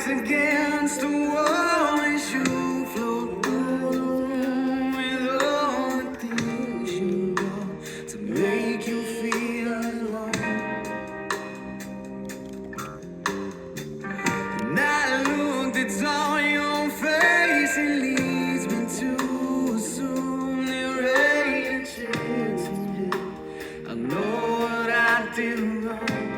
backs against the wall as you float through with all the things you know to make you feel alone. And I looked at all your face, it leads me to assume that rain chances. I know what I did wrong.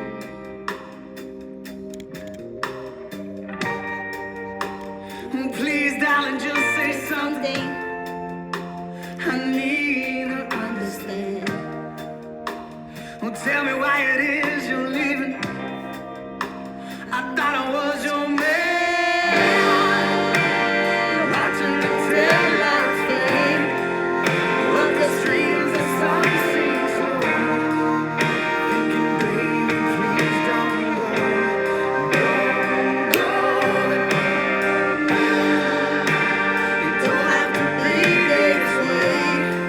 Please, darling, just say something. I need to understand. Well, tell me why it is you're leaving. I thought I was your man. Watching the taillights fade, up the streets the sun sinks slow. Thinking, baby, please don't go. Don't go. You don't have to be this way.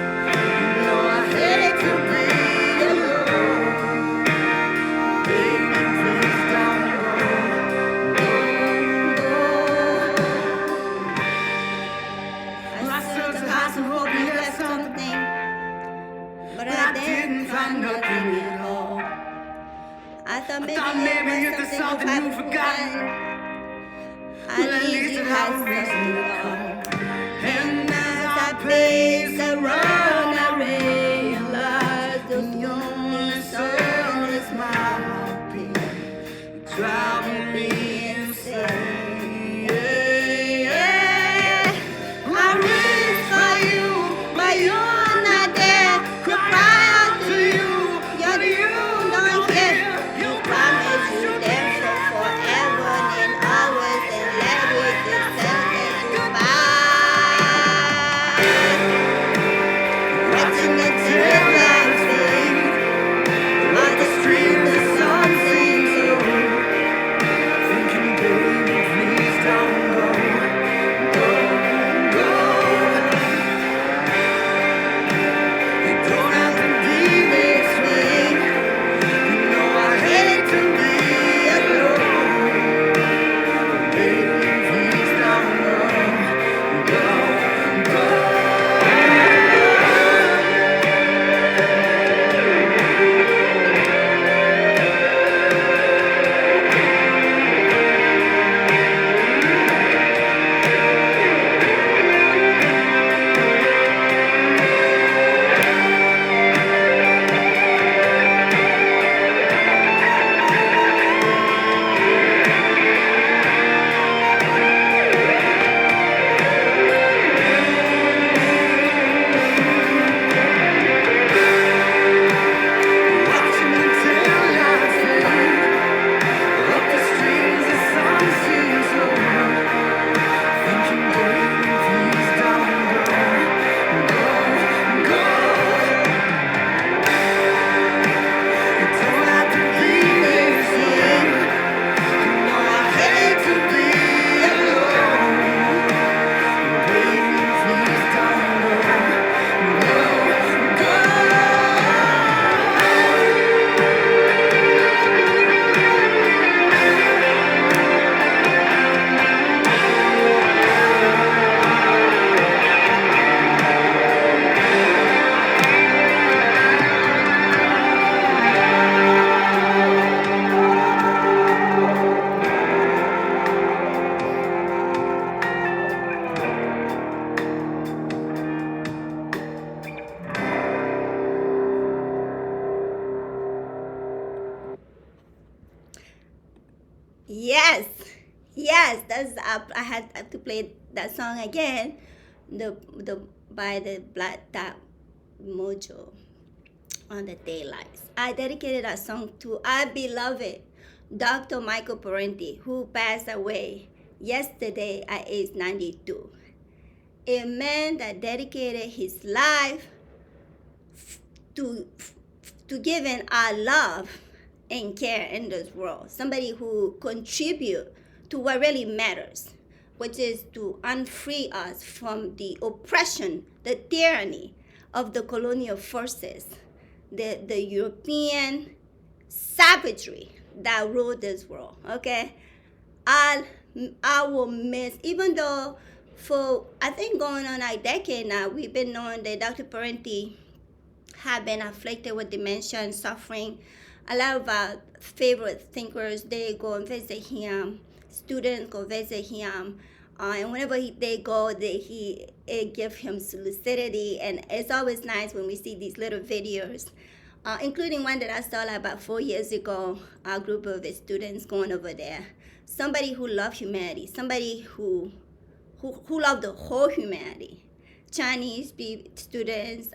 No, I hate to be alone. Baby, please don't go. Don't go. I searched the house and hope you had something, but I didn't find nothing at all. I thought Maybe maybe if it there's was something something you've forgotten, at least you had something to call. and as I Pace pace around, around, I realized the only sound is my heartbeat, driving me insane. I reach for you, but you're not there to cry out to you. but You don't care. You promise you there for forever and always, and let it just say goodbye. Watching the taillights fade, on the street the sun sings over. thinking, baby, please don't go, don't go. You don't have to be this way. You know I hate to be alone. Baby, please don't go, don't go. Watching the taillights fade, up the streets the sun sings over. Thinking, baby, please don't go, don't go. You don't have to be this way. You know I hate to be alone. Baby, please don't go, don't go. Yes, yes, that's up. I had to play that song again. The by the Black Dot Mojo on the Daylights. I dedicated that song to our beloved Dr. Michael Parenti, who passed away yesterday at age 92. A man that dedicated his life to to giving our love and care in this world. Somebody who contribute to what really matters, which is to unfree us from the oppression, the tyranny of the colonial forces, the European savagery that ruled this world. Okay, our I will miss, even though for I think going on a decade now, we've been knowing that Dr. Parenti have been afflicted with dementia and suffering. A lot of our favorite thinkers, they go and visit him. Students go visit him. And whenever they go, it gives him lucidity. And it's always nice when we see these little videos, including one that I saw like about 4 years ago, a group of students going over there. Somebody who loved humanity, somebody who loved the whole humanity. Chinese students,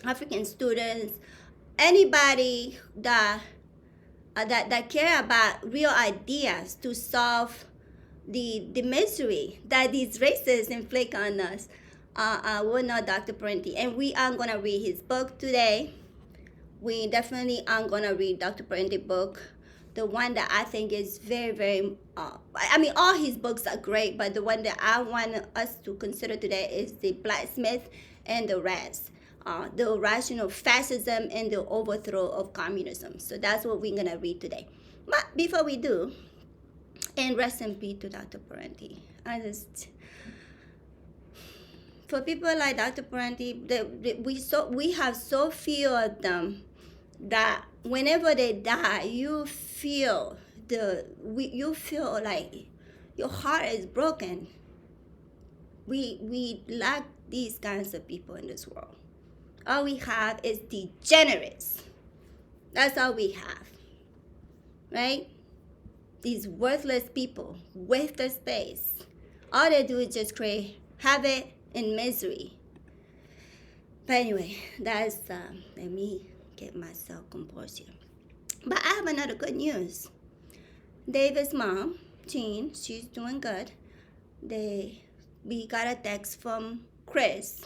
African students, anybody that care about real ideas to solve the misery that these races inflict on us. Will know Dr. Parenti, and we are gonna read his book today. We definitely are gonna read Dr. Parenti's book. The one that I think is very, very, I mean, all his books are great, but the one that I want us to consider today is The Blacksmith and the Rats, the rational fascism and the overthrow of communism. So that's what we're gonna read today. But before we do, and rest in peace to Dr. Parenti. For people like Dr. Parenti, we have so few of them that whenever they die, you feel like your heart is broken. We lack these kinds of people in this world. All we have is degenerates. That's all we have, right? These worthless people waste their space. All they do is just create havoc and misery. But anyway, that's let me get myself composed here. But I have another good news. David's mom, Jean, she's doing good. We got a text from Chris,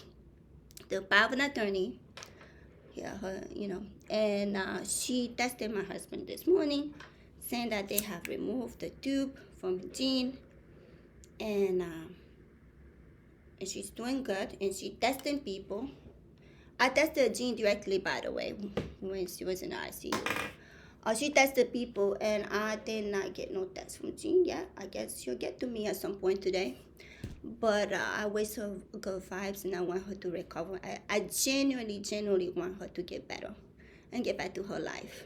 the power of an attorney. Yeah, and she texted my husband this morning, saying that they have removed the tube from Jean, and she's doing good, and she's testing people. I tested Jean directly, by the way, when she was in the ICU. She tested people, and I did not get no test from Jean yet. I guess she'll get to me at some point today. But I wish her good vibes, and I want her to recover. I genuinely want her to get better and get back to her life.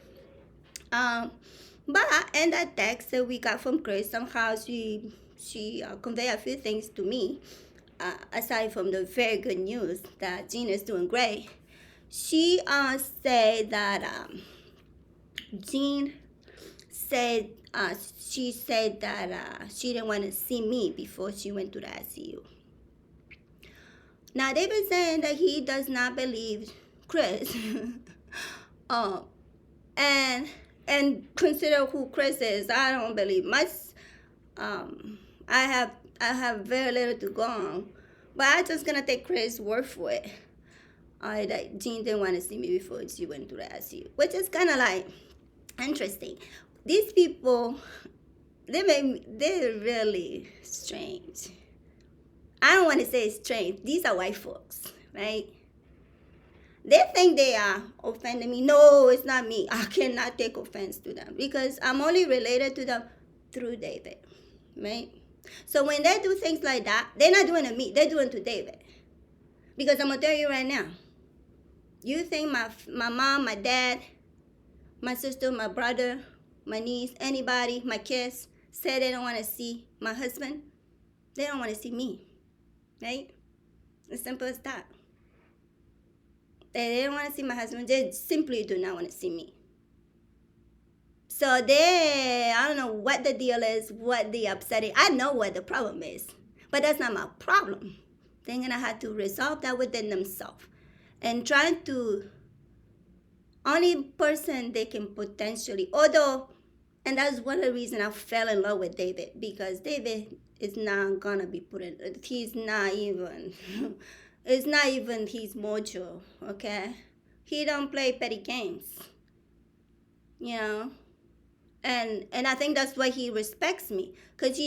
But in that text that we got from Chris, somehow she conveyed a few things to me. Aside from the very good news that Jean is doing great, she said that Jean said she said that she didn't want to see me before she went to the ICU. Now they've been saying that he does not believe Chris, and consider who Chris is. I don't believe much. I have very little to go on, but I'm just gonna take Chris' word for it. That Jean didn't want to see me before she went to the ICU, which is kind of like interesting. These people, they're really strange. I don't want to say strange. These are white folks, right? They think they are offending me. No, it's not me. I cannot take offense to them because I'm only related to them through David, right? So when they do things like that, they're not doing it to me. They're doing it to David. Because I'm going to tell you right now, you think my mom, my dad, my sister, my brother, my niece, anybody, my kids, say they don't want to see my husband, they don't want to see me, right? As simple as that. They don't want to see my husband. They simply do not want to see me. So I don't know what the deal is, what the upsetting. I know what the problem is, but that's not my problem. They're going to have to resolve that within themselves. And trying to, only person they can potentially, and that's one of the reasons I fell in love with David, because David is not going to be he's not even, it's not even his mojo, okay? He don't play petty games, And I think that's why he respects me. Because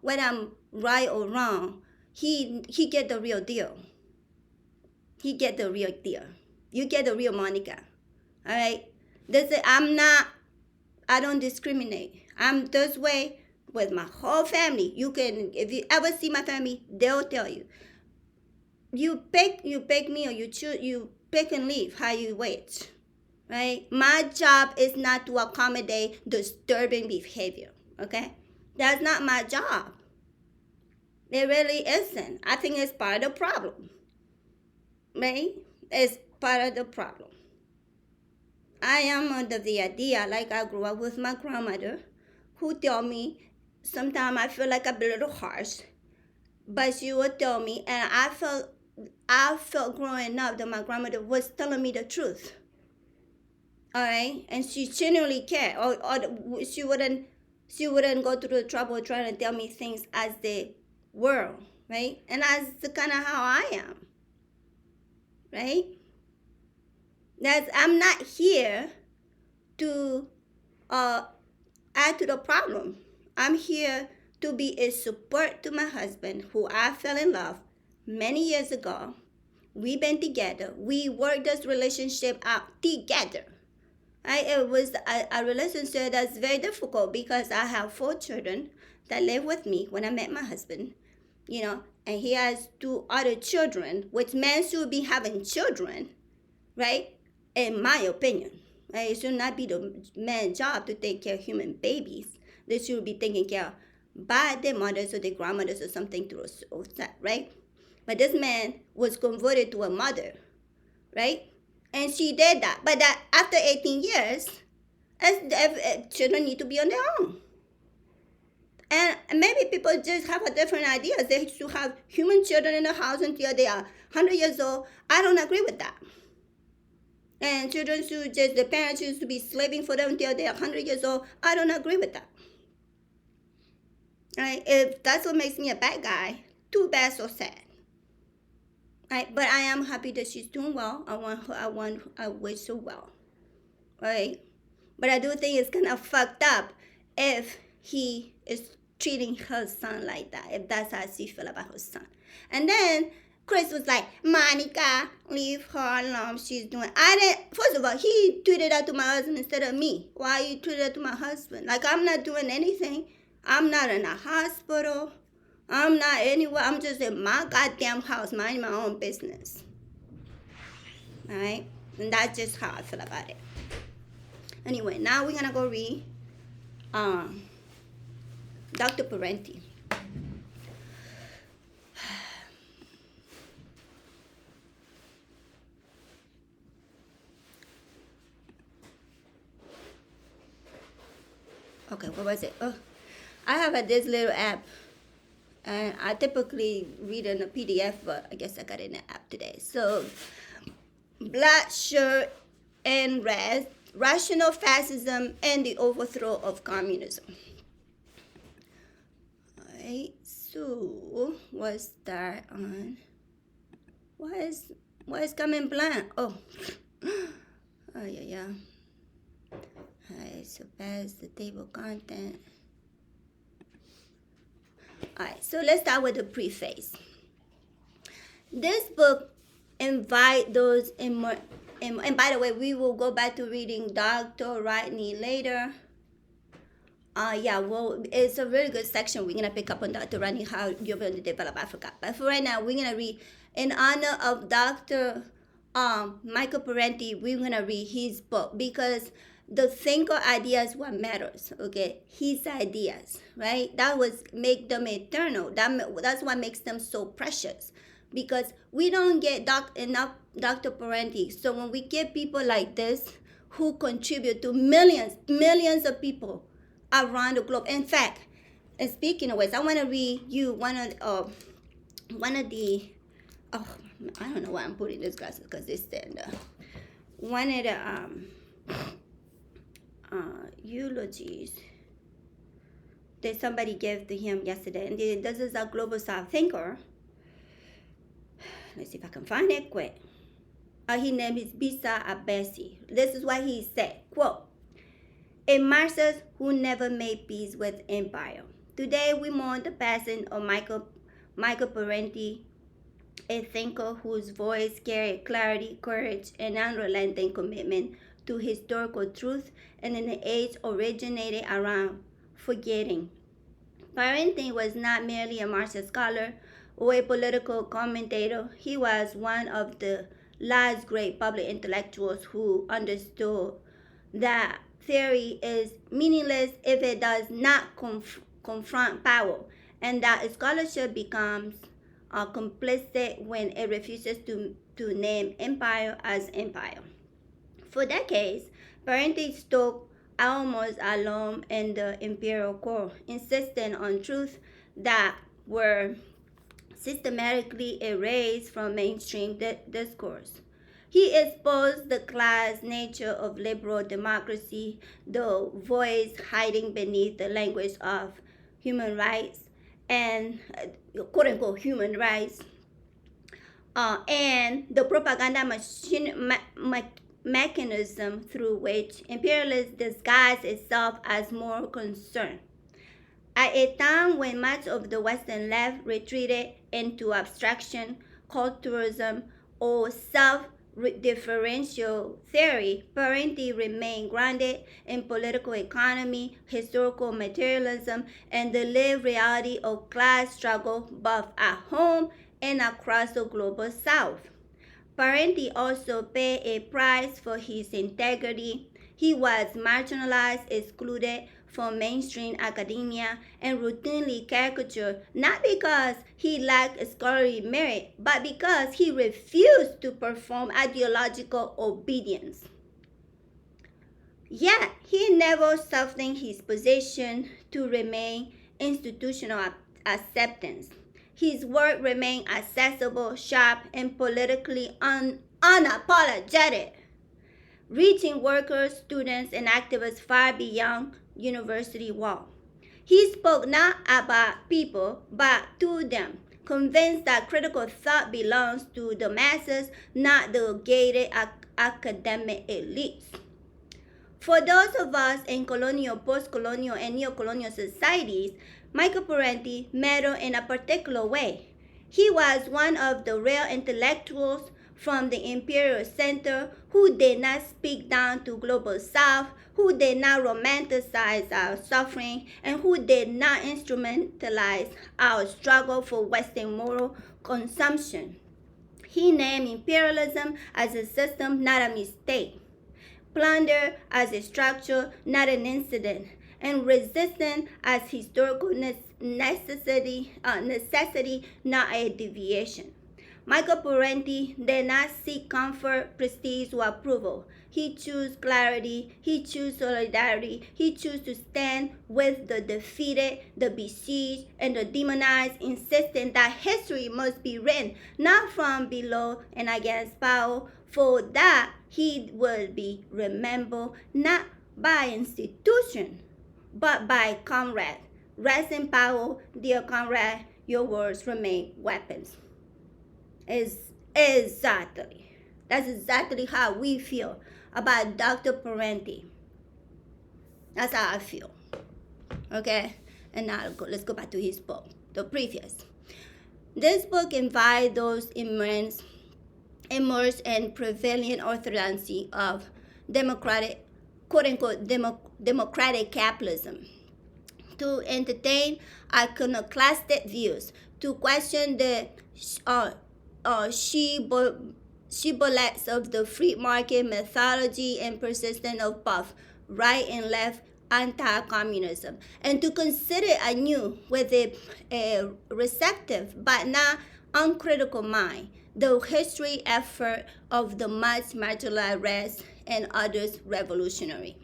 whether I'm right or wrong, he get the real deal. He get the real deal. You get the real Monica. All right? I don't discriminate. I'm this way. with my whole family. You can, if you ever see my family, they'll tell you. You pick me, or you choose, you pick and leave how you wait, right? My job is not to accommodate disturbing behavior, okay? That's not my job. It really isn't. I think it's part of the problem, right? It's part of the problem. I am under the idea, like I grew up with my grandmother, who tell me, sometimes I feel like I'm a little harsh, but she would tell me, and I felt growing up that my grandmother was telling me the truth. All right, and she genuinely cared, or she wouldn't go through the trouble trying to tell me things as they were, right? And that's kind of how I am, right? I'm not here to add to the problem. I'm here to be a support to my husband, who I fell in love many years ago. We've been together. We worked this relationship out together. It was a relationship that's very difficult because I have 4 children that live with me when I met my husband, and he has 2 other children, which men should be having children, right? In my opinion, right? It should not be the man's job to take care of human babies. They should be taken care of by their mothers or their grandmothers or something through that, right? But this man was converted to a mother, right? And she did that. But that after 18 years, children need to be on their own. And maybe people just have a different idea. They should have human children in the house until they are 100 years old. I don't agree with that. And children should just, the parents used to be slaving for them until they are 100 years old. I don't agree with that. Right? If that's what makes me a bad guy, too bad, so sad. Right? But I am happy that she's doing well. I wish her well. Right? But I do think it's kind of fucked up if he is treating her son like that, if that's how she feel about her son. And then Chris was like, Monica, leave her alone. She's doing. First of all, he tweeted that to my husband instead of me. Why you tweeted that to my husband? Like, I'm not doing anything. I'm not in a hospital. I'm not anywhere. I'm just in my goddamn house, minding my own business. All right? And that's just how I feel about it. Anyway, now we're going to go read Dr. Parenti. Okay, what was it? Oh, I have this little app, and I typically read in a PDF, but I guess I got it in an app today. So, Black Shirt and Red, Rational Fascism and the Overthrow of Communism. Alright, so what's that on? Why is coming blank? Oh, yeah. Alright, so pass the table content. Alright, so let's start with the preface. This book invite those and by the way, we will go back to reading Dr. Rodney later. Well, it's a really good section. We're gonna pick up on Dr. Rodney, how you're going to develop Africa. But for right now, we're gonna read in honor of Dr. Michael Parenti. We're gonna read his book because the thinker idea is what matters, okay? His ideas, right? That was make them eternal. That's what makes them so precious, because we don't get enough Dr. Parenti. So when we get people like this who contribute to millions of people around the globe. In fact, and speaking of which, I want to read you one of the. Oh, I don't know why I'm putting these glasses because they stand up. One of the eulogies that somebody gave to him yesterday, and this is a global South thinker. Let's see if I can find it quick. His name is Bisa Abesi. This is what he said, quote, "A Marxist who never made peace with empire. Today we mourn the passing of Michael Parenti, a thinker whose voice carried clarity, courage, and unrelenting commitment to historical truth, and in an age originated around forgetting Parenti was not merely a Marxist scholar or a political commentator. He was one of the last great public intellectuals who understood that theory is meaningless if it does not confront power, and that scholarship becomes complicit when it refuses to name empire as empire. For decades, Parenti stood almost alone in the imperial court, insisting on truths that were systematically erased from mainstream discourse. He exposed the class nature of liberal democracy, the voice hiding beneath the language of human rights and quote unquote human rights, and the propaganda mechanism through which imperialism disguised itself as moral concern. At a time when much of the Western left retreated into abstraction, culturalism, or self-differential theory, Parenti remained grounded in political economy, historical materialism, and the lived reality of class struggle both at home and across the global South. Parenti also paid a price for his integrity. He was marginalized, excluded from mainstream academia, and routinely caricatured, not because he lacked scholarly merit, but because he refused to perform ideological obedience. Yet, he never softened his position to remain institutional acceptance. His work remained accessible, sharp, and politically unapologetic, reaching workers, students, and activists far beyond university walls. He spoke not about people, but to them, convinced that critical thought belongs to the masses, not the gated academic elites. For those of us in colonial, post-colonial, and neo-colonial societies, Michael Parenti mattered in a particular way. He was one of the rare intellectuals from the imperial center who did not speak down to global South, who did not romanticize our suffering, and who did not instrumentalize our struggle for Western moral consumption. He named imperialism as a system, not a mistake, plunder as a structure, not an incident, and resistance as historical necessity, not a deviation. Michael Parenti did not seek comfort, prestige, or approval. He chose clarity, he chose solidarity, he chose to stand with the defeated, the besieged, and the demonized, insisting that history must be written not from below and against power. For that, he will be remembered not by institution, but by comrade. Rest in power, dear comrade, your words remain weapons. That's exactly how we feel about Dr. Parenti. That's how I feel. Okay? And now let's go back to his book, the previous. This book invites those immersed in prevalent orthodoxy of democratic, quote-unquote, democratic capitalism, to entertain iconoclastic views, to question the shibboleths of the free market methodology and persistence of both right and left anti-communism, and to consider anew with a receptive but not uncritical mind the history effort of the much marginalized rest and others revolutionary.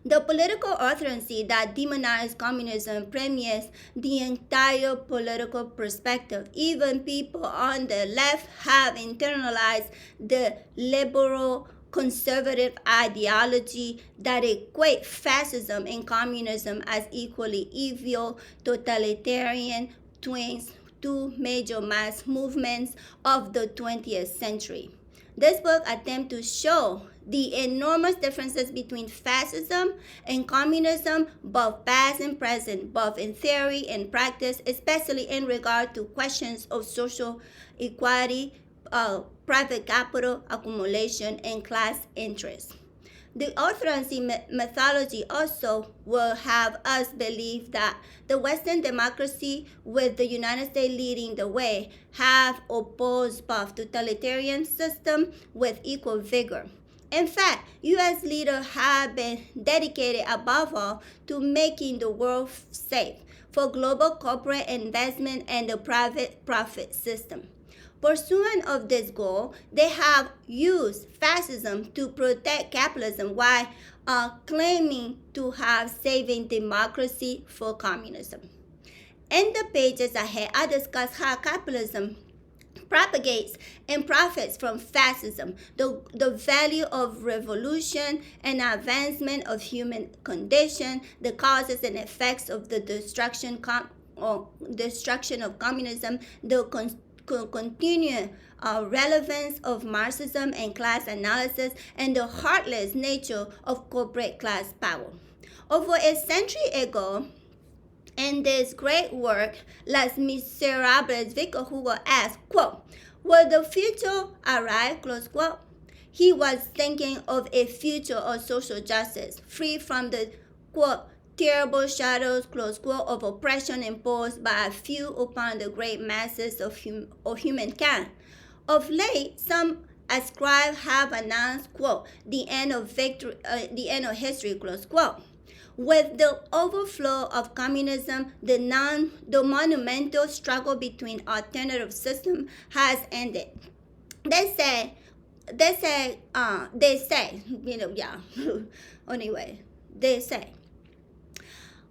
The political orthodoxy that demonized communism permeates the entire political perspective. Even people on the left have internalized the liberal conservative ideology that equate fascism and communism as equally evil, totalitarian twins, two major mass movements of the 20th century. This book attempts to show the enormous differences between fascism and communism, both past and present, both in theory and practice, especially in regard to questions of social equality, private capital accumulation, and class interests. The orthodoxy mythology also will have us believe that the Western democracy, with the United States leading the way, have opposed both totalitarian system with equal vigor. In fact, U.S. leaders have been dedicated above all to making the world safe for global corporate investment and the private profit system. Pursuant of this goal, they have used fascism to protect capitalism while claiming to have saving democracy for communism. In the pages ahead, I discuss how capitalism propagates and profits from fascism, the value of revolution and advancement of human condition, the causes and effects of the destruction of communism, the continued relevance of Marxism and class analysis, and the heartless nature of corporate class power. Over a century ago, in this great work, Les Miserables, Victor Hugo asked, quote, "Will the future arrive?" Close quote. He was thinking of a future of social justice, free from the, quote, "terrible shadows," close quote, "of oppression imposed by a few upon the great masses of humankind." Of late, some scribes have announced, quote, "the end of history," close quote. With the overflow of communism, the monumental struggle between alternative systems has ended. They say, anyway, they say,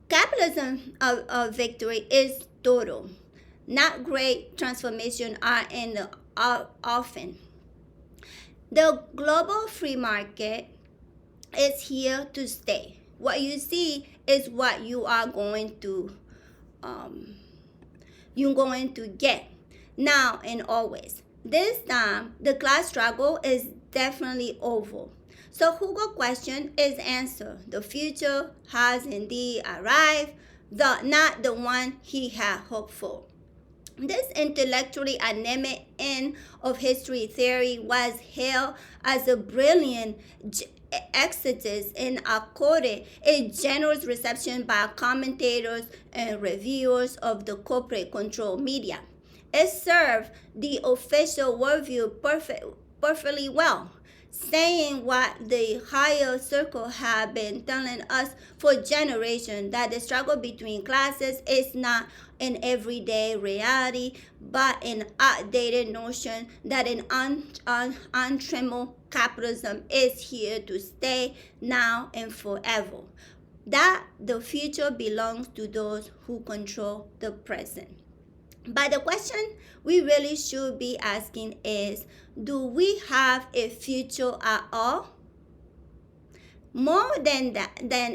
capitalism of victory is total. Not great transformation are in the offing. The global free market is here to stay. What you see is what you are going to get now and always. This time, the class struggle is definitely over. So Hugo's question is answered. The future has indeed arrived, though not the one he had hoped for. This intellectually anemic end of history theory was hailed as a brilliant exodus and accorded a generous reception by commentators and reviewers of the corporate control media. It served the official worldview perfectly well, saying what the higher circle had been telling us for generations, that the struggle between classes is not an everyday reality, but an outdated notion that an untrammeled capitalism is here to stay now and forever. That the future belongs to those who control the present. But the question we really should be asking is, do we have a future at all? More than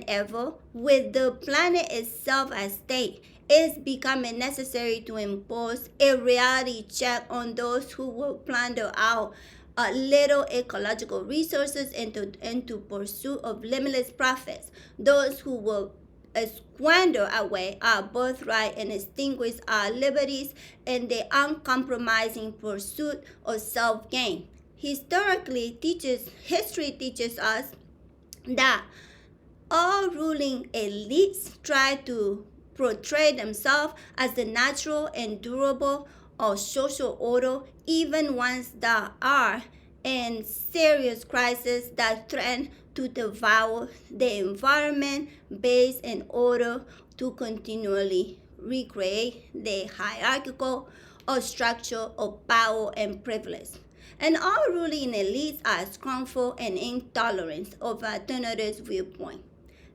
ever, with the planet itself at stake, it's becoming necessary to impose a reality check on those who will plunder out little ecological resources into pursuit of limitless profits, those who will squander away our birthright and extinguish our liberties in the uncompromising pursuit of self-gain. History teaches us that all ruling elites try to portray themselves as the natural and durable or social order, even ones that are in serious crisis that threaten to devour the environment based in order to continually recreate the hierarchical or structure of power and privilege. And all ruling elites are scornful and intolerant of alternative viewpoint.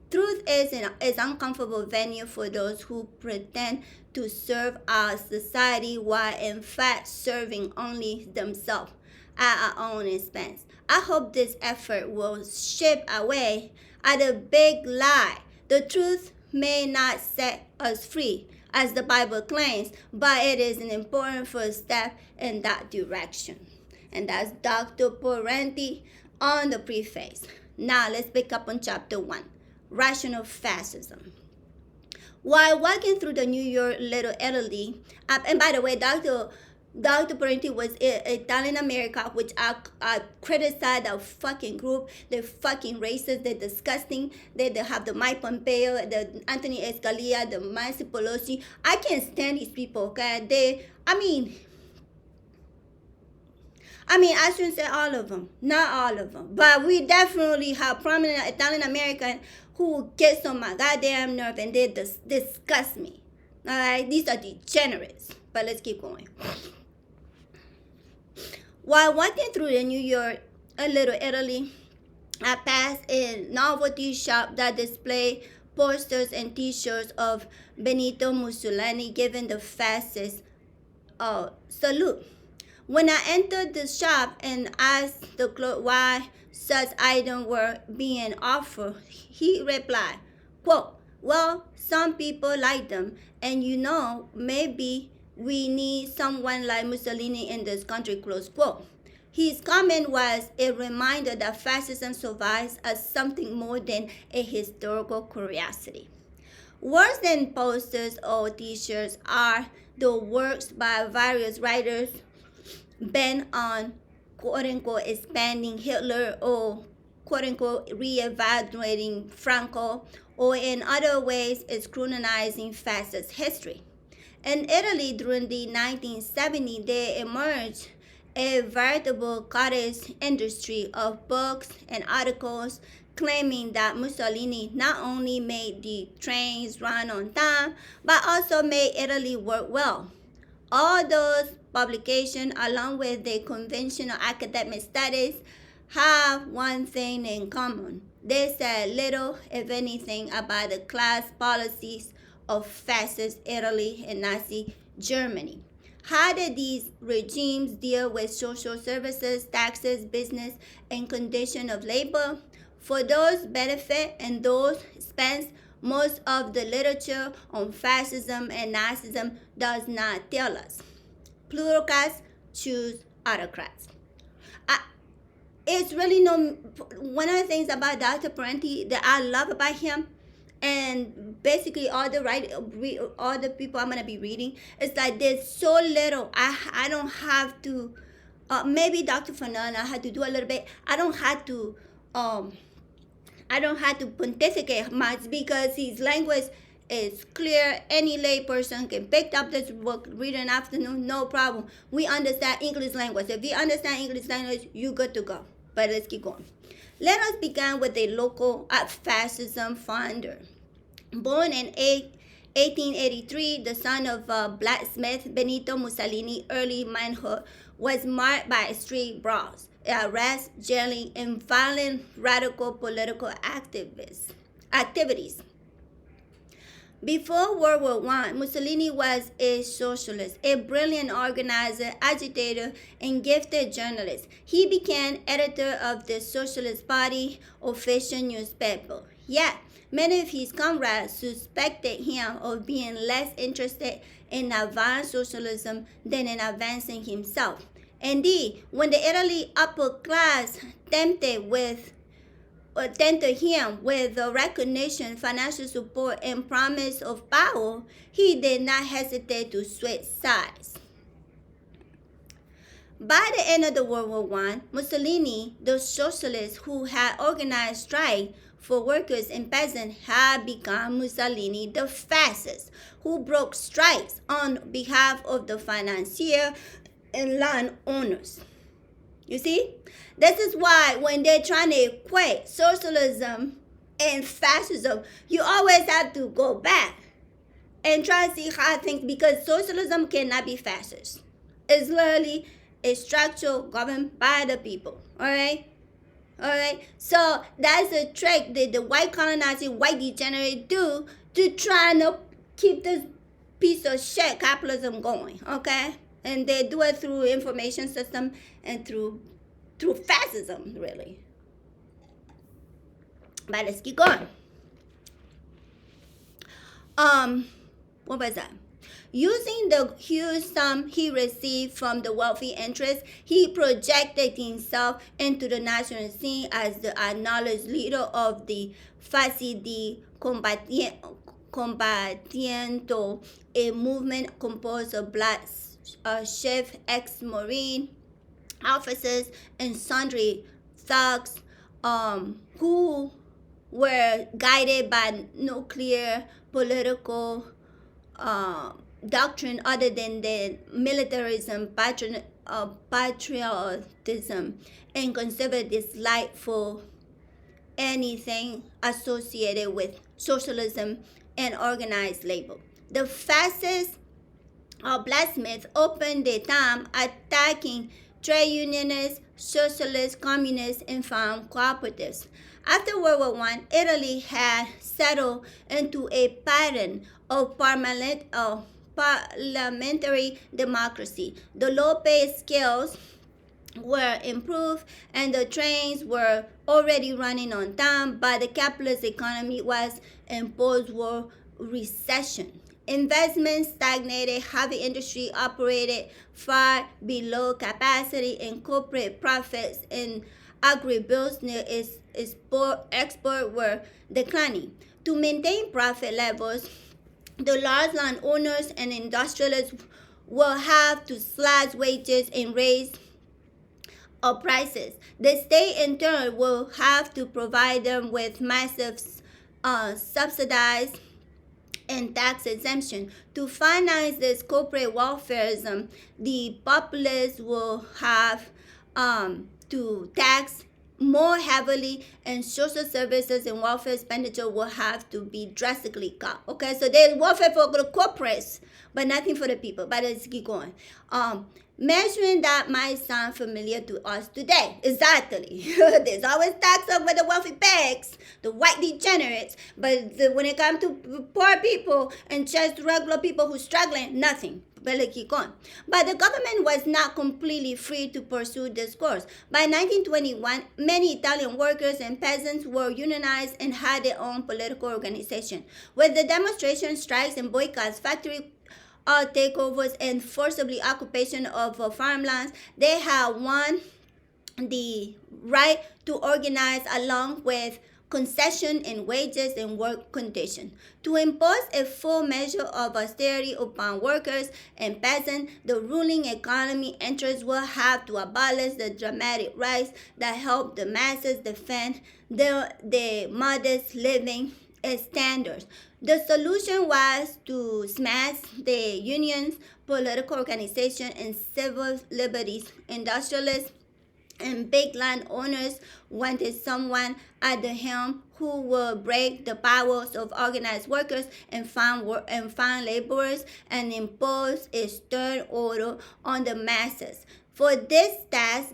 Truth is an uncomfortable venue for those who pretend to serve our society while in fact serving only themselves at our own expense. I hope this effort will chip away at a big lie. The truth may not set us free, as the Bible claims, but it is an important first step in that direction. And that's Dr. Parenti on the preface. Now let's pick up on chapter 1. Rational fascism. While walking through the New York Little Italy, and by the way, Dr. Dr. Parenti was Italian America, which I criticize the fucking group. They're fucking racist. They're disgusting. They have the Mike Pompeo, the Anthony Scalia, the Nancy Pelosi. I can't stand these people. Okay, I shouldn't say all of them, not all of them, but we definitely have prominent Italian American who gets on my goddamn nerve and they disgust me. All right, these are degenerates. But let's keep going. While walking through the New York, a Little Italy, I passed a novelty shop that displayed posters and T-shirts of Benito Mussolini giving the fastest salute. When I entered the shop and asked the clerk why such items were being offered, he replied, quote, well, some people like them, and maybe we need someone like Mussolini in this country, close quote. His comment was a reminder that fascism survives as something more than a historical curiosity. Worse than posters or t-shirts are the works by various writers bent on quote-unquote expanding Hitler or quote-unquote re-evaluating Franco or in other ways scrutinizing fascist history. In Italy during the 1970s, there emerged a veritable cottage industry of books and articles claiming that Mussolini not only made the trains run on time, but also made Italy work well. All those publications, along with the conventional academic studies, have one thing in common. They said little, if anything, about the class policies of fascist Italy and Nazi Germany. How did these regimes deal with social services, taxes, business, and condition of labor? For those benefit and those spends, most of the literature on fascism and Nazism does not tell us. Plutocrats choose autocrats. It's really one of the things about Dr. Parenti that I love about him, and basically all the people I'm gonna be reading, it's like there's so little. I don't have to. Maybe Dr. Fernand, I had to do a little bit. I don't have to pontificate much because his language is clear. Any lay person can pick up this book, read an afternoon, no problem. We understand English language. If you understand English language, you're good to go. But let's keep going. Let us begin with a local fascism founder. Born in 1883, the son of blacksmith Benito Mussolini, early manhood was marked by street brawls, arrests, jailing, and violent radical political activities. Before World War I, Mussolini was a socialist, a brilliant organizer, agitator, and gifted journalist. He became editor of the Socialist Party official newspaper. Yet, many of his comrades suspected him of being less interested in advanced socialism than in advancing himself. Indeed, when the Italy upper class tempted him with the recognition, financial support, and promise of power, he did not hesitate to switch sides. By the end of the World War I, Mussolini, the socialist who had organized strike for workers and peasants, had become Mussolini the fascist, who broke strikes on behalf of the financier and landowners. You see? This is why when they're trying to equate socialism and fascism, you always have to go back and try to see how things, because socialism cannot be fascist. It's literally a structure governed by the people. All right? So that's a trick that the white colonizing, white degenerate do to try to keep this piece of shit capitalism going. Okay? And they do it through information system and through fascism, really. But let's keep going. What was that? Using the huge sum he received from the wealthy interests, he projected himself into the national scene as the acknowledged leader of the Fasci di Combattimento, a movement composed of black chief ex-Marine officers and sundry thugs who were guided by nuclear political doctrine other than the militarism, patriotism, and considered dislike for anything associated with socialism and organized labor. The fascist blacksmiths opened their time attacking trade unionists, socialists, communists, and farm cooperatives. After World War I, Italy had settled into a pattern of parliamentary democracy. The low pay scales were improved and the trains were already running on time, but the capitalist economy was in post-war recession. Investment stagnated, heavy industry operated far below capacity, and corporate profits in agribusiness export were declining. To maintain profit levels, the large landowners and industrialists will have to slash wages and raise prices. The state, in turn, will have to provide them with massive subsidies and tax exemption. To finance this corporate welfareism, the populace will have to tax more heavily, and social services and welfare expenditure will have to be drastically cut. Okay, so there's welfare for the corporates, but nothing for the people. But let's keep going. Measuring that might sound familiar to us today. Exactly. There's always tax over the wealthy bags, the white degenerates, but when it comes to poor people and just regular people who's struggling, nothing. But let's keep going. But the government was not completely free to pursue this course. By 1921, many Italian workers and peasants were unionized and had their own political organization. With the demonstration, strikes, and boycotts, factory takeovers, and forcibly occupation of farmlands, they had won the right to organize along with concession in wages and work conditions. To impose a full measure of austerity upon workers and peasants, the ruling economy interests will have to abolish the dramatic rights that helped the masses defend their modest living standards. The solution was to smash the unions, political organization, and civil liberties. Industrialists and big landowners wanted someone at the helm who would break the powers of organized workers and farm laborers and impose a stern order on the masses. For this task,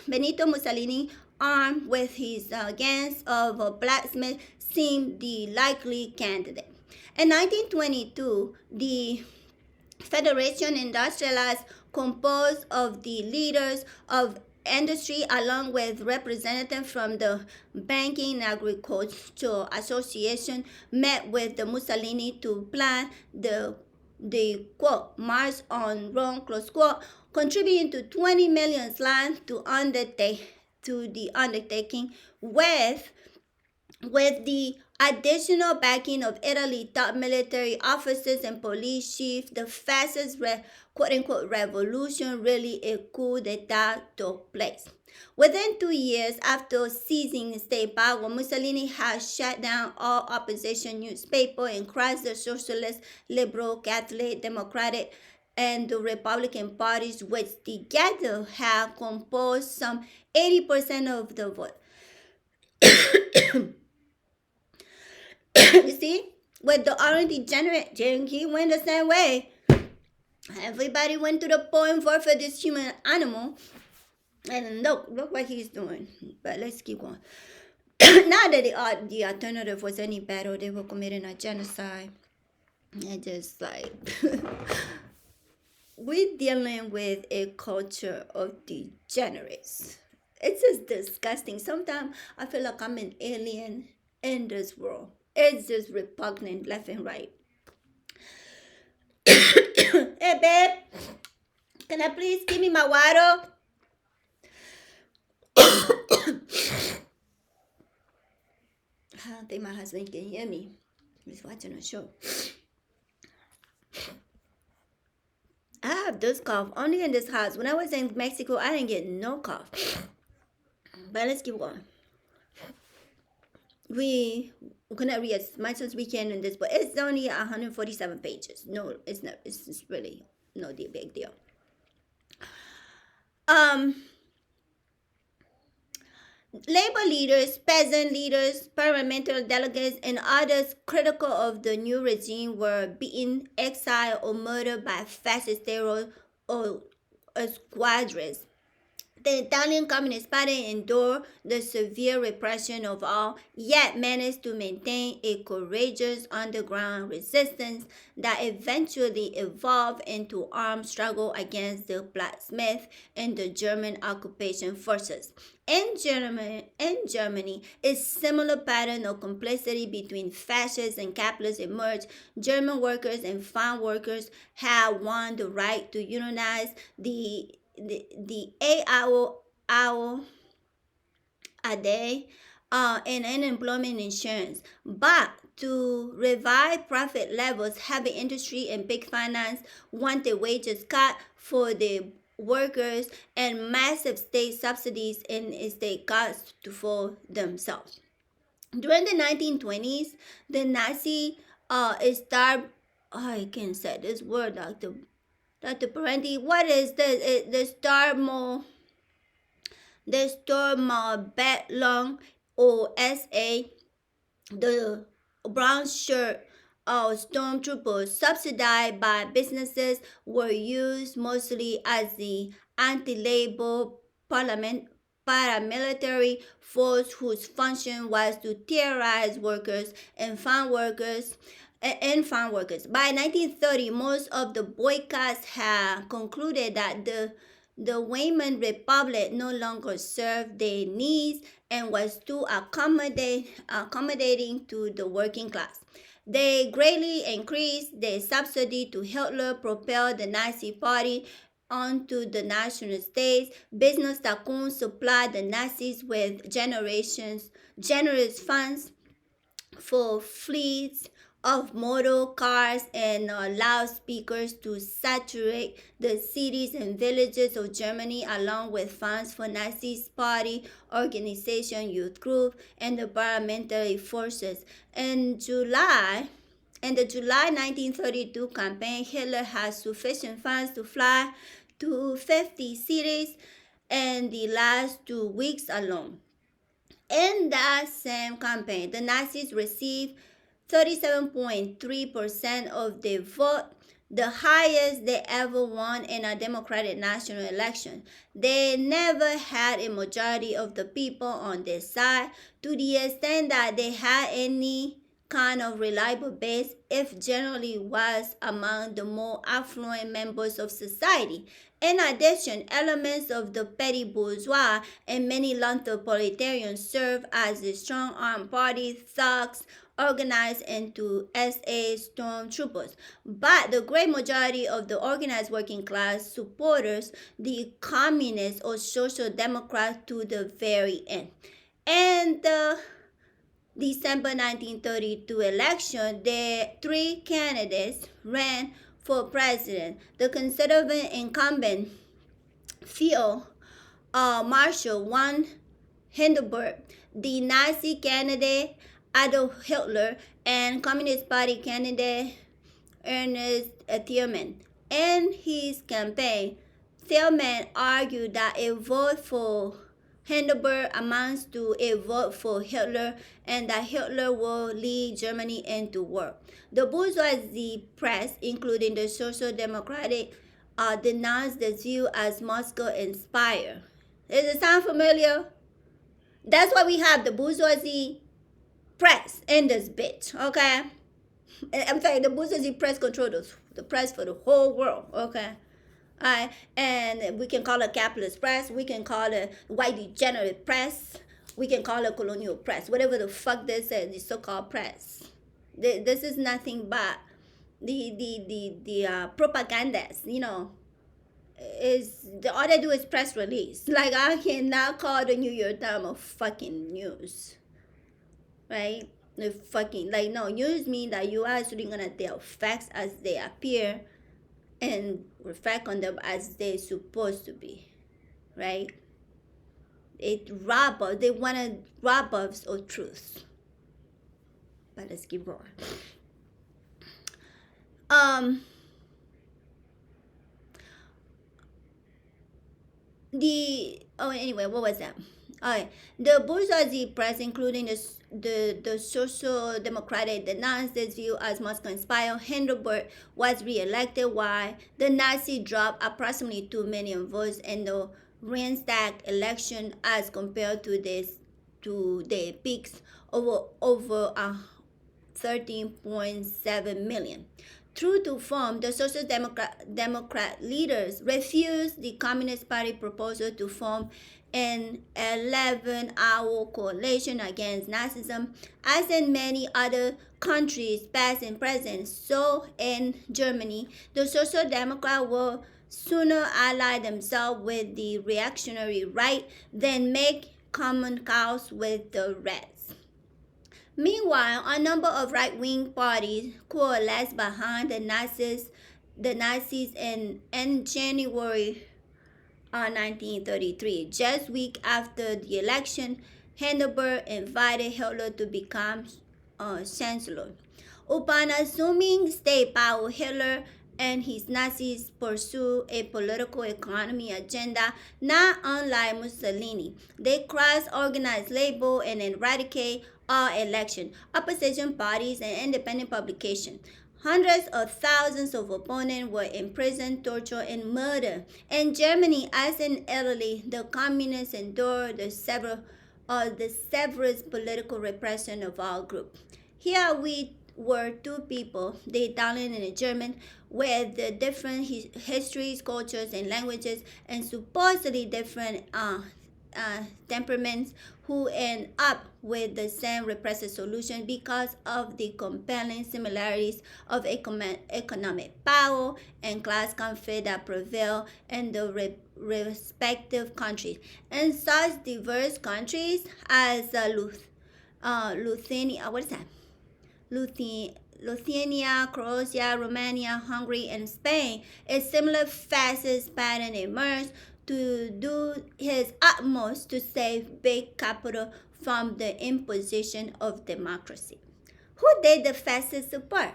Benito Mussolini, armed with his gangs of blacksmiths, seemed the likely candidate. In 1922, the Federation Industrialis, composed of the leaders of industry along with representatives from the Banking and Agricultural Association, met with the Mussolini to plan the quote, March on Rome, close quote, contributing to 20 million zlotys to the undertaking with the additional backing of Italy's top military officers and police chiefs. The fastest quote-unquote revolution, really a coup d'etat, took place. Within 2 years after seizing state power, Mussolini had shut down all opposition newspapers and crushed the Socialist, Liberal, Catholic, Democratic, and the Republican parties, which together have composed some 80% of the vote. You see, with the orange degenerate, he went the same way. Everybody went to the point for this human animal. And look what he's doing. But let's keep going. Not that the alternative was any better. They were committing a genocide. And just like, we're dealing with a culture of degenerates. It's just disgusting. Sometimes I feel like I'm an alien in this world. It's just repugnant left and right. Hey, babe. Can I please give me my water? I don't think my husband can hear me. He's watching a show. I have this cough only in this house. When I was in Mexico, I didn't get no cough. But let's keep going. We're gonna read as much as we can in this book. It's only 147 pages. No, it's not. It's really no big deal. Labor leaders, peasant leaders, parliamentary delegates, and others critical of the new regime were beaten, exiled, or murdered by fascist terror or squadrons. The Italian Communist Party endured the severe repression of all, yet managed to maintain a courageous underground resistance that eventually evolved into armed struggle against the blacksmith and the German occupation forces. In Germany, a similar pattern of complicity between fascists and capitalists emerged. German workers and farm workers had won the right to unionize. The 8 hour a day and unemployment insurance. But to revive profit levels, heavy industry and big finance wanted wages cut for the workers and massive state subsidies and state costs for themselves. During the 1920s, the Nazi started. Oh, I can't say this word, Dr. Parenti. What is the Stormabteilung or SA, the brown shirt stormtroopers subsidized by businesses were used mostly as the anti-labor paramilitary force whose function was to terrorize workers and farm workers. By 1930, most of the boycotts had concluded that the Weimar Republic no longer served their needs and was too accommodating to the working class. They greatly increased their subsidy to Hitler, propelled the Nazi Party onto the national stage. Business tycoons supplied the Nazis with generous funds for fleets of motor cars and loudspeakers to saturate the cities and villages of Germany, along with funds for Nazi Party organization, youth group, and the paramilitary forces. In the July 1932 campaign, Hitler had sufficient funds to fly to 50 cities in the last 2 weeks alone. In that same campaign, the Nazis received 37.3% of the vote, the highest they ever won in a democratic national election. They never had a majority of the people on their side to the extent that they had any kind of reliable base, if generally was among the more affluent members of society. In addition, elements of the petty bourgeois and many London proletarians served as the strong armed party thugs organized into SA stormtroopers. But the great majority of the organized working class supporters the communists or social democrats to the very end. And the December 1932 election, the 3 candidates ran for president. The conservative incumbent, Field Marshal von Hindenburg, the Nazi candidate, Adolf Hitler, and Communist Party candidate, Ernst Thälmann. In his campaign, Thälmann argued that a vote for Hindenburg amounts to a vote for Hitler and that Hitler will lead Germany into war. The bourgeoisie press, including the Social Democratic, denounced the view as Moscow inspired. Does it sound familiar? That's why we have the bourgeoisie press in this bitch, okay? I'm saying the bourgeoisie press controls the press for the whole world, okay? Alright, and we can call it capitalist press, we can call it white degenerate press, we can call it colonial press, whatever the fuck they say, the so-called press. This is nothing but the propagandas, you know. All they do is press release. Like, I cannot call the New York Times a fucking news, right? The fucking, like, no, news mean that you are actually gonna tell facts as they appear and reflect on them as they're supposed to be, right? They want to rob us of truth. But let's keep going. Anyway, what was that? Alright, the bourgeoisie press, including the social democratic, denounced this view as Moscow inspired. Hindenburg was re-elected, while the Nazi dropped approximately 2 million votes in the Reichstag election as compared to the peaks over 13.7 million. True to form, the Social Democrat leaders refused the Communist Party proposal to form an 11-hour coalition against Nazism, as in many other countries, past and present. So in Germany, the Social Democrats will sooner ally themselves with the reactionary right than make common cause with the Reds. Meanwhile, a number of right-wing parties coalesced behind the Nazis in January 1933. Just week after the election, Hindenburg invited Hitler to become chancellor. Upon assuming state power, Hitler and his Nazis pursued a political economy agenda not unlike Mussolini. They crushed organized labor and eradicated all election, opposition parties, and independent publications. Hundreds of thousands of opponents were imprisoned, tortured, and murdered. In Germany, as in Italy, the communists endured the severest political repression of all groups. Here we were two people, the Italian and the German, with the different histories, cultures, and languages, and supposedly different temperaments, who end up with the same repressive solution because of the compelling similarities of economic power and class conflict that prevail in the respective countries. In such diverse countries as Lithuania, Lithuania, Croatia, Romania, Hungary, and Spain, a similar fascist pattern emerged to do his utmost to save big capital from the imposition of democracy. Who did the fascists support?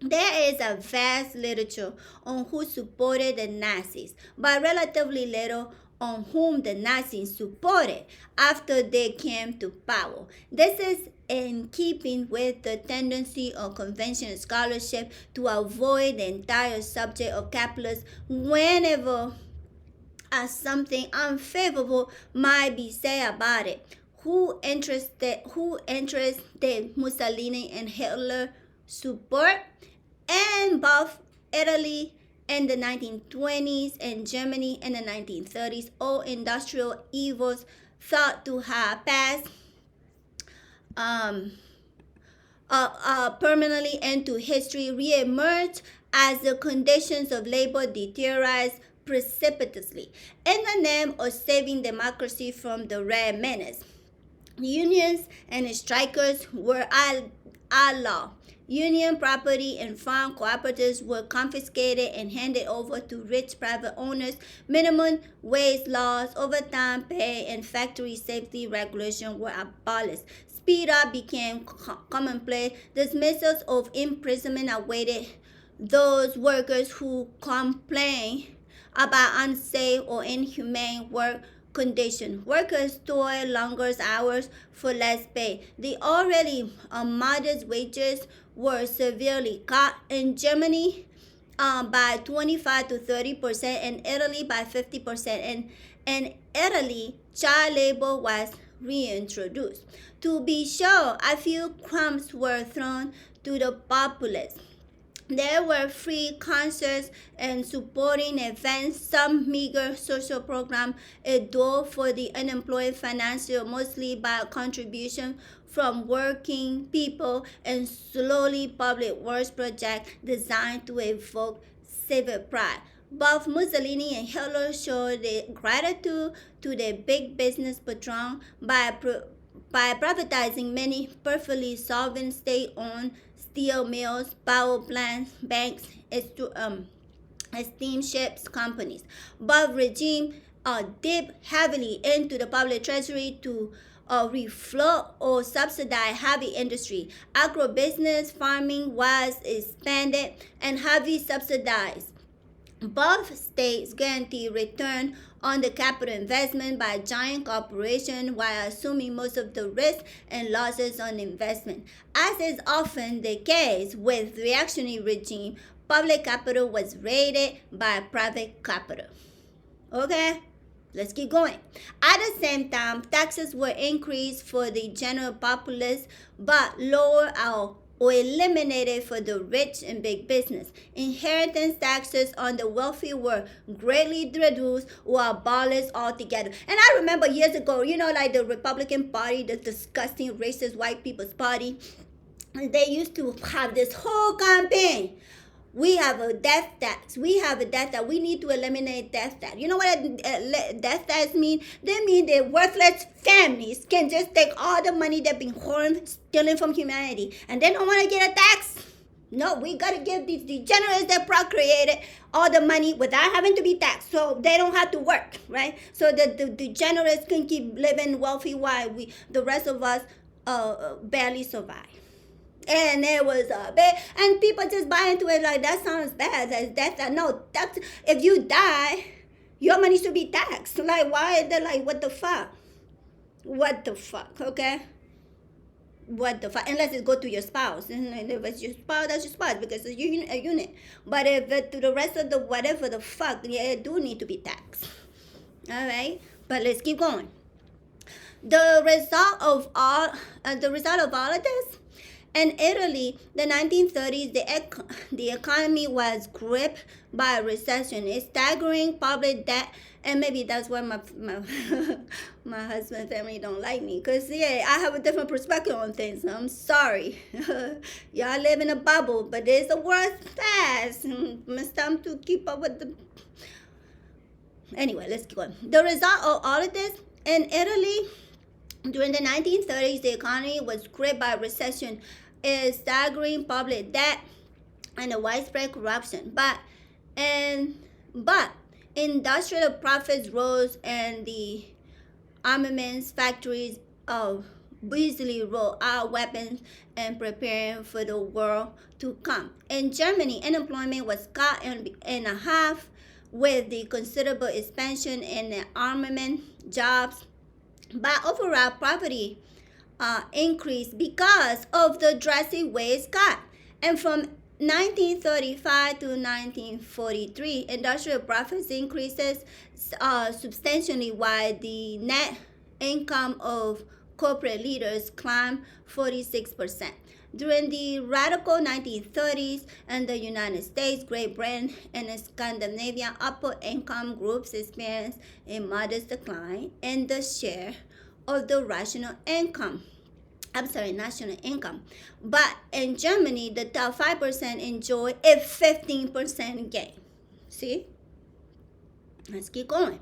There is a vast literature on who supported the Nazis, but relatively little on whom the Nazis supported after they came to power. This is in keeping with the tendency of conventional scholarship to avoid the entire subject of capitalism whenever something unfavorable might be said about it. Who interested Mussolini and Hitler support? And both Italy in the 1920s and Germany in the 1930s, all industrial evils thought to have passed permanently into history re-emerged as the conditions of labor deteriorated precipitously in the name of saving democracy from the Red Menace. Unions and strikers were outlawed. Union property and farm cooperatives were confiscated and handed over to rich private owners. Minimum wage laws, overtime pay, and factory safety regulations were abolished. Speed up became commonplace. Dismissals of imprisonment awaited those workers who complained about unsafe or inhumane work conditions. Workers toil longer hours for less pay. The already modest wages were severely cut in Germany by 25 to 30%, in Italy by 50%. And in Italy, child labor was reintroduced. To be sure, a few crumbs were thrown to the populace. There were free concerts and supporting events, some meager social program, a dole for the unemployed, financed mostly by a contribution from working people, and slowly public works projects designed to evoke civic pride. Both Mussolini and Hitler showed their gratitude to their big business patron by privatizing many perfectly solvent state-owned steel mills, power plants, banks, steamships companies. Both regime dip heavily into the public treasury to refloat or subsidize heavy industry. Agribusiness farming was expanded and heavily subsidized. Both states guarantee return on the capital investment by giant corporations while assuming most of the risk and losses on investment. As is often the case with reactionary regime, public capital was raided by private capital. Okay? Let's keep going. At the same time, taxes were increased for the general populace, but lower or eliminated for the rich and big business. Inheritance taxes on the wealthy were greatly reduced or abolished altogether. And I remember years ago, like the Republican Party, the disgusting racist white people's party, they used to have this whole campaign. We have a death tax. We have a death tax. We need to eliminate death tax. You know what death tax mean? They mean that worthless families can just take all the money they've been stealing from humanity, and they don't want to get a tax. No, we got to give these degenerates that procreated all the money without having to be taxed, so they don't have to work, right? So that the degenerates can keep living wealthy while the rest of us barely survive. And it was bad, and people just buy into it like that sounds bad. That's if you die, your money should be taxed. Like, why? They're like, what the fuck? What the fuck? Okay. What the fuck? Unless it go to your spouse, and if it's your spouse, that's your spouse because it's a unit. But if it to the rest of the whatever the fuck, yeah, it do need to be taxed. All right. But let's keep going. The result of all of this. In Italy, the 1930s, the economy was gripped by a recession. A staggering public debt, and maybe that's why my my husband's family don't like me. Because, yeah, I have a different perspective on things. I'm sorry. Y'all live in a bubble, but it's a world fast. It's time to keep up with the... Anyway, let's keep going. The result of all of this, in Italy, during the 1930s, the economy was gripped by a recession, a staggering public debt, and a widespread corruption. But industrial profits rose, and the armaments factories busily rolled out weapons and preparing for the world to come. In Germany, unemployment was cut in half with the considerable expansion in the armament jobs. But overall property increased because of the drastic wage cut. And from 1935 to 1943, industrial profits increases substantially, while the net income of corporate leaders climbed 46%. During the radical 1930s in the United States, Great Britain, and Scandinavian upper-income groups experienced a modest decline in the share of the national income. But in Germany, the top 5% enjoy a 15% gain. See? Let's keep going.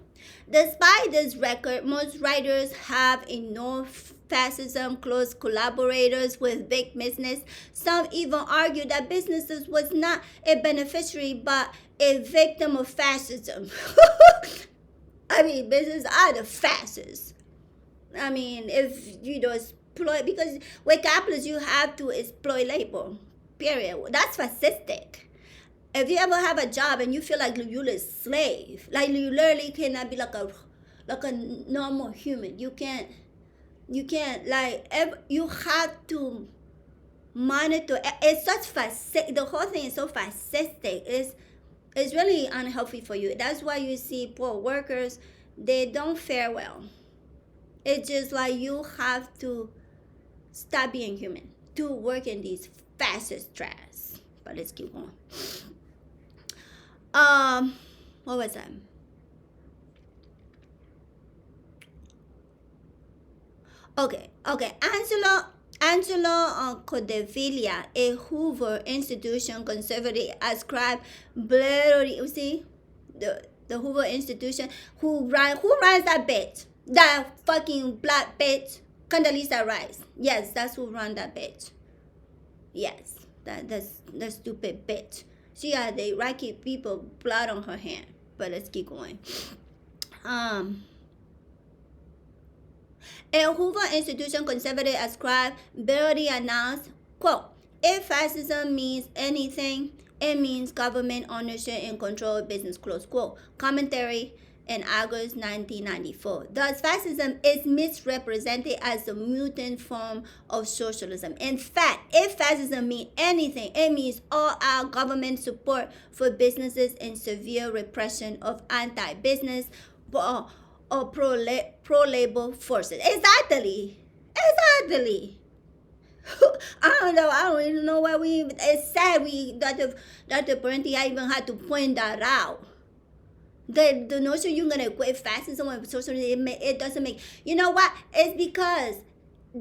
Despite this record, most writers have ignored fascism, close collaborators with big business. Some even argue that businesses was not a beneficiary but a victim of fascism. I mean, businesses are the fascists. I mean, if you don't exploit, because with capitalists you have to exploit labor, period. That's fascistic. If you ever have a job and you feel like you're a slave, like you literally cannot be like a normal human. You can't you have to monitor. It's such fascistic. The whole thing is so fascistic. It's really unhealthy for you. That's why you see poor workers, they don't fare well. It's just like you have to stop being human to work in these fascist trash. But let's keep going. What was that? Okay. Angelo Codevilla, a Hoover Institution conservative, ascribed blatantly. You see, the Hoover Institution. Who runs that bitch? That fucking black bitch, Condoleezza Rice. Yes, that's who run that bitch. Yes, that's the stupid bitch. She had the Iraqi people blood on her hand. But let's keep going. A Hoover Institution conservative scribe barely announced, quote, if fascism means anything, it means government ownership and control of business, close quote. Commentary in August 1994. Thus, fascism is misrepresented as a mutant form of socialism. In fact, if fascism means anything, it means all-out government support for businesses and severe repression of anti-business or pro-labor forces. Exactly. I don't even know why it's sad that the Parenti even had to point that out. The notion you're gonna quit fascism and socialism, it doesn't make, you know what? It's because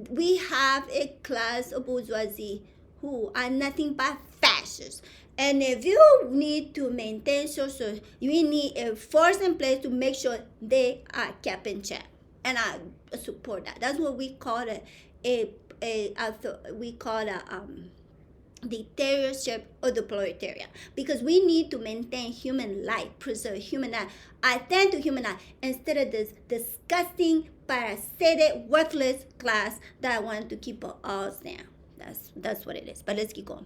we have a class of bourgeoisie who are nothing but fascists. And if you need to maintain social, you need a force in place to make sure they are kept in check. And I support that. That's what we call dictatorship of the proletariat, because we need to maintain human life, preserve human life, attend to human life, instead of this disgusting, parasitic, worthless class that want to keep us down. That's what it is. But let's keep going.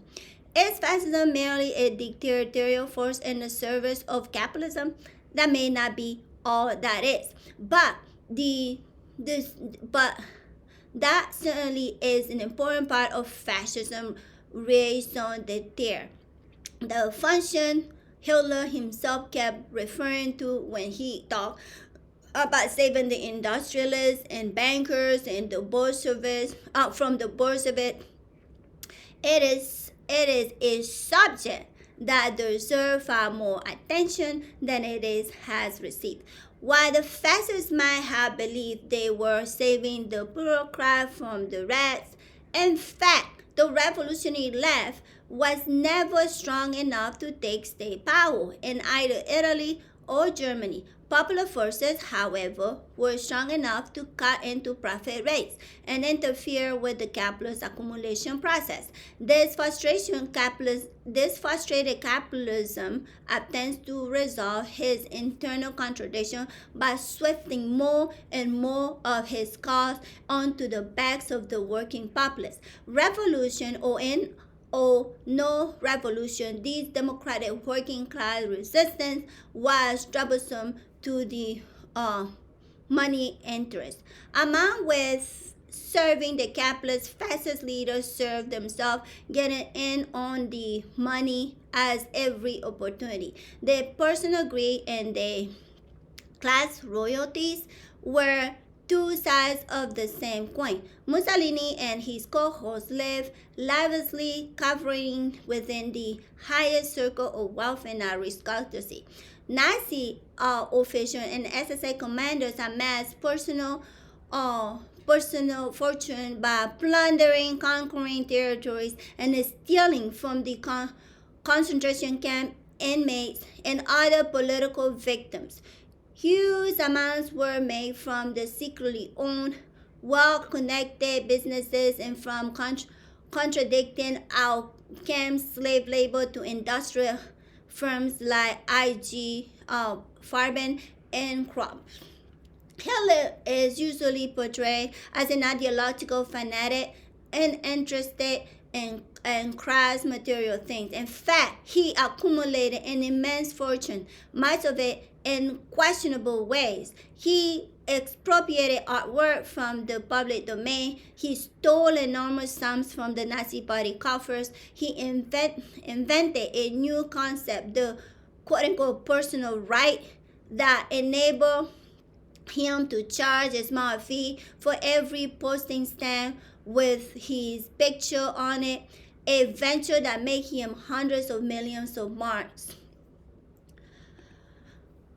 Is fascism merely a dictatorial force in the service of capitalism? That may not be all that is, but that certainly is an important part of fascism. Raison d'etre, the function Hitler himself kept referring to when he talked about saving the industrialists and bankers and the Bolsheviks from the Bolsheviks. It is a subject that deserves far more attention than has received. While the fascists might have believed they were saving the bureaucrat from the rats, in fact, the revolutionary left was never strong enough to take state power in either Italy or Germany. Popular forces, however, were strong enough to cut into profit rates and interfere with the capitalist accumulation process. This frustrated capitalism attempts to resolve his internal contradiction by swifting more and more of his costs onto the backs of the working populace. Revolution or no revolution, this democratic working class resistance was troublesome to the money interests. Among with serving the capitalist, fascist leaders served themselves, getting in on the money as every opportunity. Their personal greed and their class royalties were two sides of the same coin. Mussolini and his cohorts lived lavishly, covering within the highest circle of wealth and aristocracy. Nazi officials and SSA commanders amassed personal fortune by plundering, conquering territories, and stealing from the concentration camp inmates and other political victims. Huge amounts were made from the secretly owned, well-connected businesses and from contradicting our camp slave labor to industrial firms like IG Farben and Krupp. Hitler is usually portrayed as an ideological fanatic and interested in crass material things. In fact, he accumulated an immense fortune, much of it in questionable ways. He expropriated artwork from the public domain. He stole enormous sums from the Nazi party coffers. He invented a new concept, the quote-unquote personal right, that enabled him to charge a small fee for every posting stamp with his picture on it, a venture that made him hundreds of millions of marks.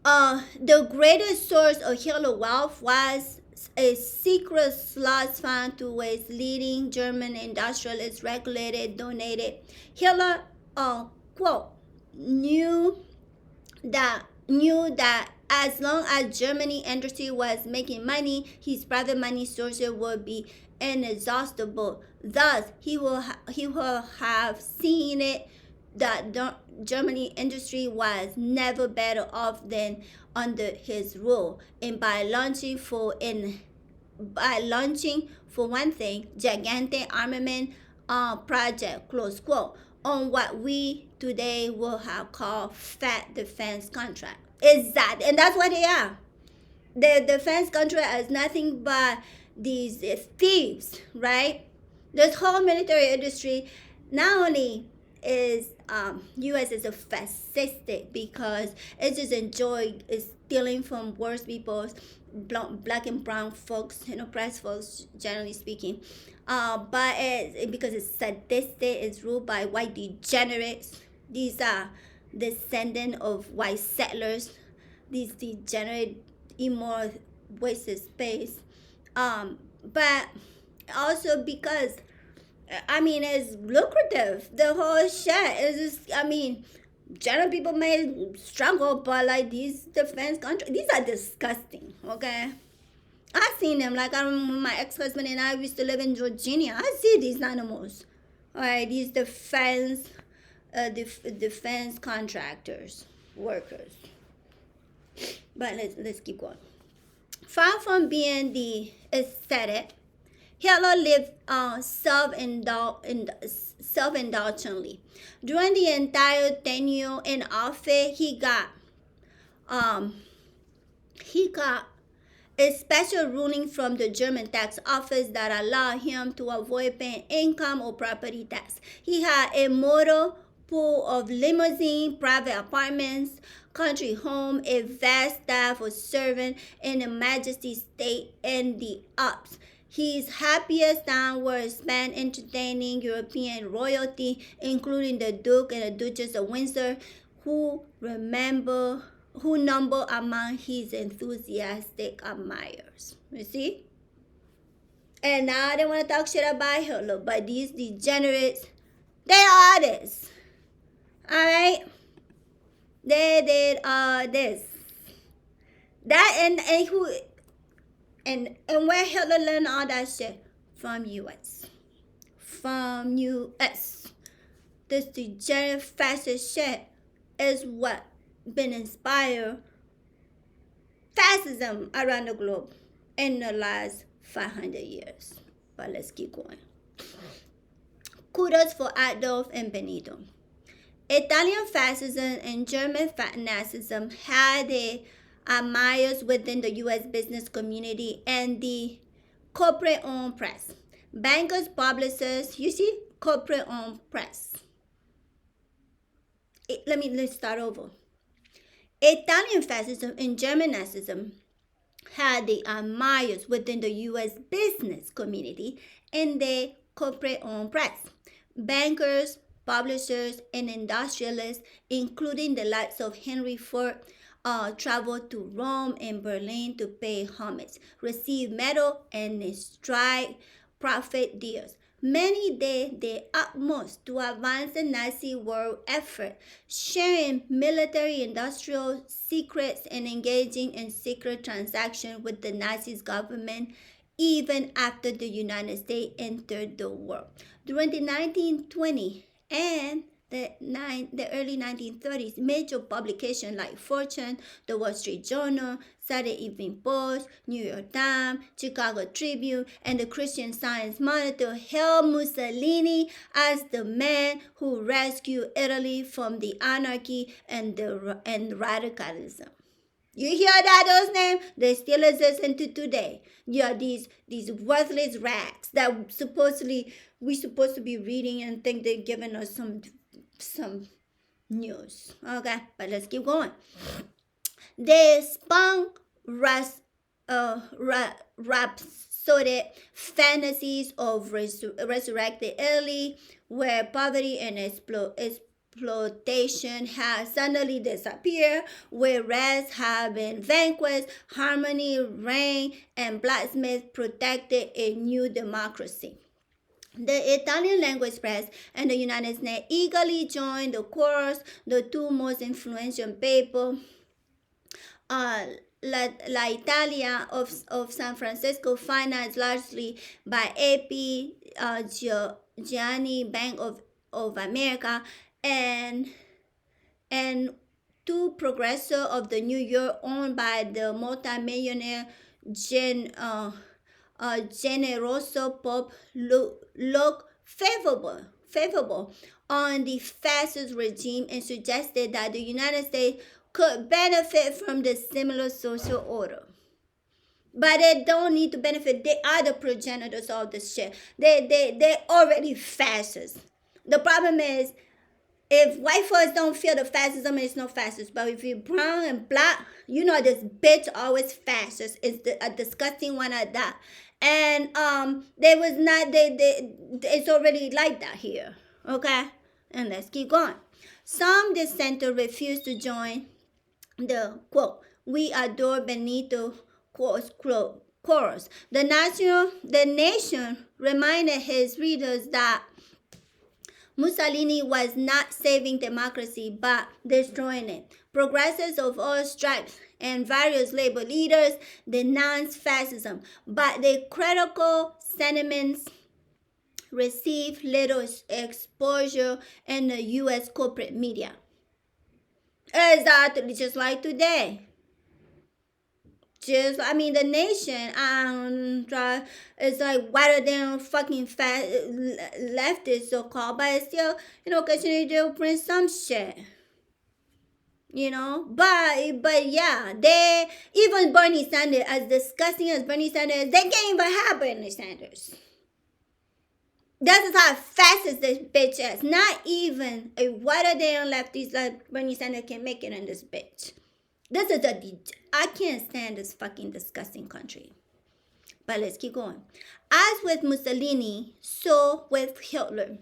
The greatest source of Hitler wealth was a secret slush fund to which leading German industrialists regulated, donated. Hitler, quote, knew that as long as Germany industry was making money, his private money sources would be inexhaustible. Thus, he will have seen it that Germany industry was never better off than under his rule, and by launching for one thing gigantic armament project, close quote, on what we today will have called fat defense contract. Exactly, and that's what they are. The defense contract is nothing but these thieves, right? This whole military industry not only is U.S. is a fascistic because it just enjoy stealing from worse people's black and brown folks and oppressed folks, generally speaking. But because it's sadistic, it's ruled by white degenerates. These are descendants of white settlers. These degenerate, immoral, wasted space. But also because I mean, it's lucrative. The whole shit is just, I mean, general people may struggle, but like these defense contracts, these are disgusting, okay? I seen them. Like, I remember my ex-husband and I used to live in Virginia. I see these animals. All right, these defense contractors, workers. But let's keep going. Far from being the aesthetic, Hitler lived self-indulgently. During the entire tenure in office, he got a special ruling from the German tax office that allowed him to avoid paying income or property tax. He had a model pool of limousine, private apartments, country home, a vast staff of servants in the Majesty State and the Alps. His happiest time were spent entertaining European royalty, including the Duke and the Duchess of Windsor, who number among his enthusiastic admirers. You see? And now they want to talk shit about Hitler, but these degenerates, they are this. Alright? They did all this. That and who and where Hitler learned all that shit? From US. From US. This degenerate fascist shit is what been inspired fascism around the globe in the last 500 years. But let's keep going. Kudos for Adolf and Benito. Italian fascism and German Nazism had their admirers within the U.S. business community and the corporate-owned press. Bankers, publishers, you see, corporate-owned press. Let's start over. Italian fascism and German Nazism had the admirers within the U.S. business community and the corporate-owned press. Bankers, publishers, and industrialists, including the likes of Henry Ford, traveled to Rome and Berlin to pay homage, receive medal, and strike profit deals. Many did their utmost to advance the Nazi war effort, sharing military industrial secrets and engaging in secret transactions with the Nazi government even after the United States entered the war. During the 1920s and the early 1930s, major publications like Fortune, the Wall Street Journal, Saturday Evening Post, New York Times, Chicago Tribune, and the Christian Science Monitor hailed Mussolini as the man who rescued Italy from the anarchy and radicalism. You hear that, those names? They still exist until today. Yeah, these worthless rags that we supposed to be reading and think they're giving us some news. Okay, but let's keep going. They spun rhapsodic fantasies of resurrected Italy, where poverty and exploitation has suddenly disappeared, where rest have been vanquished, harmony reigned, and blacksmiths protected a new democracy. The Italian language press and the United States eagerly joined the chorus. The two most influential papers, La Italia of San Francisco, financed largely by AP, Gianni Bank of America, and and two progressor of the New York owned by the multimillionaire Gen Generoso Pope look favorable on the fascist regime and suggested that the United States could benefit from the similar social order. But they don't need to benefit. They are the progenitors of the shit. They already fascist. The problem is if white folks don't feel the fascism, it's no fascist. But if you're brown and black, you know this bitch always fascist. It's a disgusting one at that. And there was not it's already like that here. Okay? And let's keep going. Some dissenters refused to join the quote, "We adore Benito" chorus. The nation reminded his readers that Mussolini was not saving democracy but destroying it. Progressives of all stripes and various labor leaders denounced fascism, but the critical sentiments received little exposure in the U.S. corporate media. Exactly, just like today. The nation it's like whiter than fucking fat leftists so called, but it's still, continue to print some shit. But yeah, they even Bernie Sanders, as disgusting as Bernie Sanders, they can't even have Bernie Sanders. That's how fascist this bitch is. Not even a whiter than leftist like Bernie Sanders can make it in this bitch. I can't stand this fucking disgusting country. But let's keep going. As with Mussolini, so with Hitler.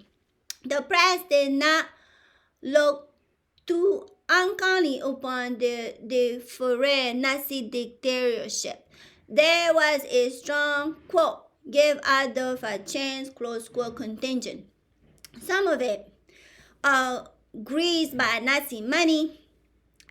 The press did not look too unkindly upon the foreign Nazi dictatorship. There was a strong, quote, "give Adolf a chance," close quote, contingent. Some of it greased by Nazi money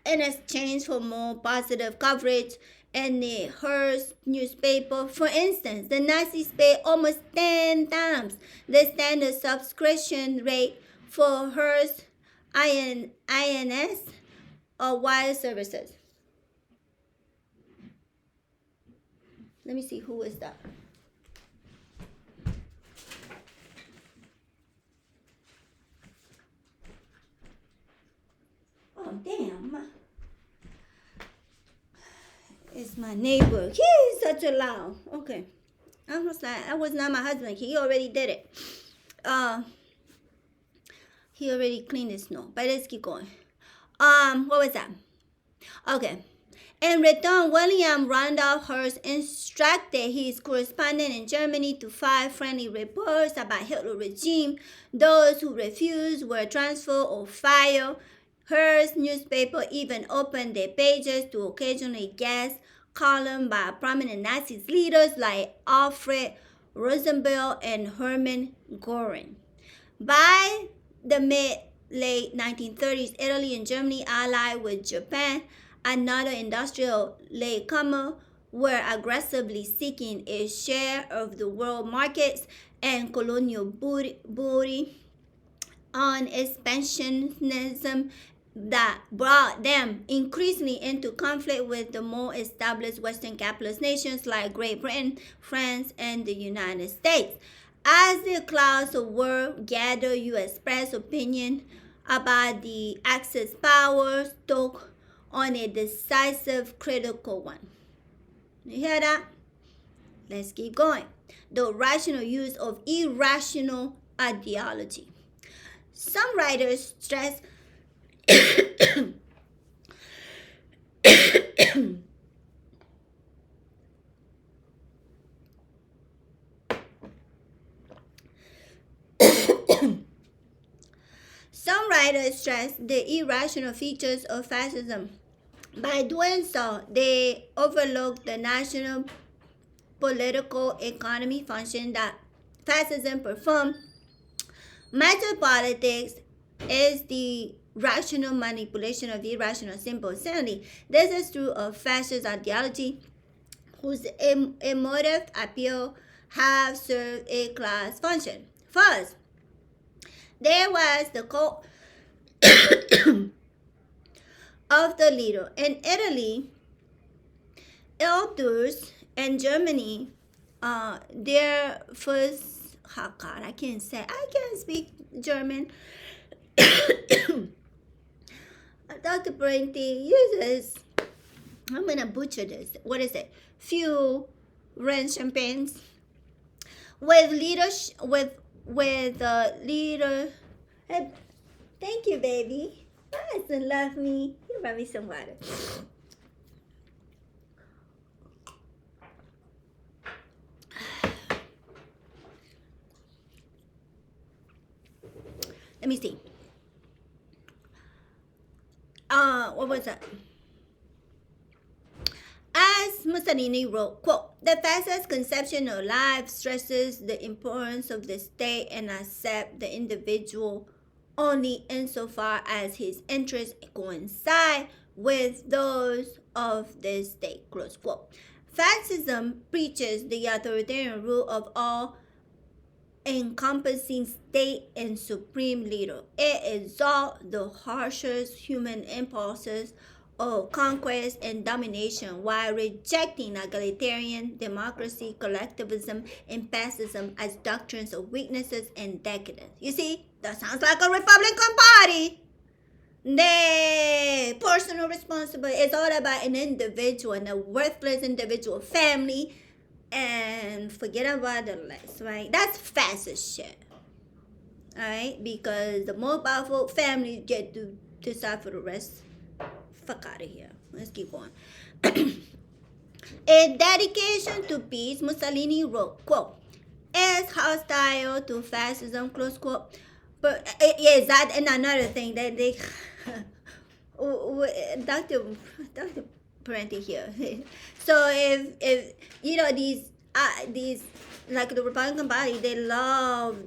in exchange for more positive coverage in the Hearst newspaper. For instance, the Nazis paid almost 10 times the standard subscription rate for Hearst INS or wire services. Let me see, who is that? Oh, damn. It's my neighbor. He's such a loud. Okay. I was like, that was not my husband. He already did it. He already cleaned the snow. But let's keep going. What was that? Okay. In return, William Randolph Hearst instructed his correspondent in Germany to file friendly reports about Hitler regime. Those who refused were transferred or fired. Hearst newspaper even opened their pages to occasionally guest columns by prominent Nazi leaders like Alfred Rosenberg and Hermann Göring. By the mid-late 1930s, Italy and Germany, allied with Japan, another industrial latecomer, were aggressively seeking a share of the world markets and colonial booty on expansionism that brought them increasingly into conflict with the more established Western capitalist nations like Great Britain, France, and the United States. As the clouds of war gathered, you express opinion about the Axis powers took on a decisive, critical one. You hear that? Let's keep going. The rational use of irrational ideology. Some writers stress Some writers stress the irrational features of fascism. By doing so, they overlook the national political economy function that fascism performs. Matter politics is the rational manipulation of irrational simple sanity. This is true of fascist ideology, whose emotive appeal have served a class function. First, there was the of the leader. In Italy, elders and Germany, their first, oh God, I can't speak German. Dr. Parenti uses, I'm gonna butcher this. What is it? Few French champagnes with leadership, with leader. Thank you, baby. Nice and love me. You brought me some water. Let me see. What was that? As Mussolini wrote, quote, the fascist conception of life stresses the importance of the state and accepts the individual only insofar as his interests coincide with those of the state, close quote. Fascism preaches the authoritarian rule of all encompassing state and supreme leader. It exalts the harshest human impulses of conquest and domination while rejecting egalitarian democracy, collectivism, and fascism as doctrines of weaknesses and decadence. You see, that sounds like a Republican Party. The personal responsibility is all about an individual and a worthless individual family, and forget about the rest, right? That's fascist shit. Alright? Because the more powerful families get to decide for the rest. Fuck out of here. Let's keep going. In dedication to peace, Mussolini wrote, quote, is hostile to fascism, close quote. But yes, that and another thing that they Dr. Parenti here. So if you know these like the Republican Party, they love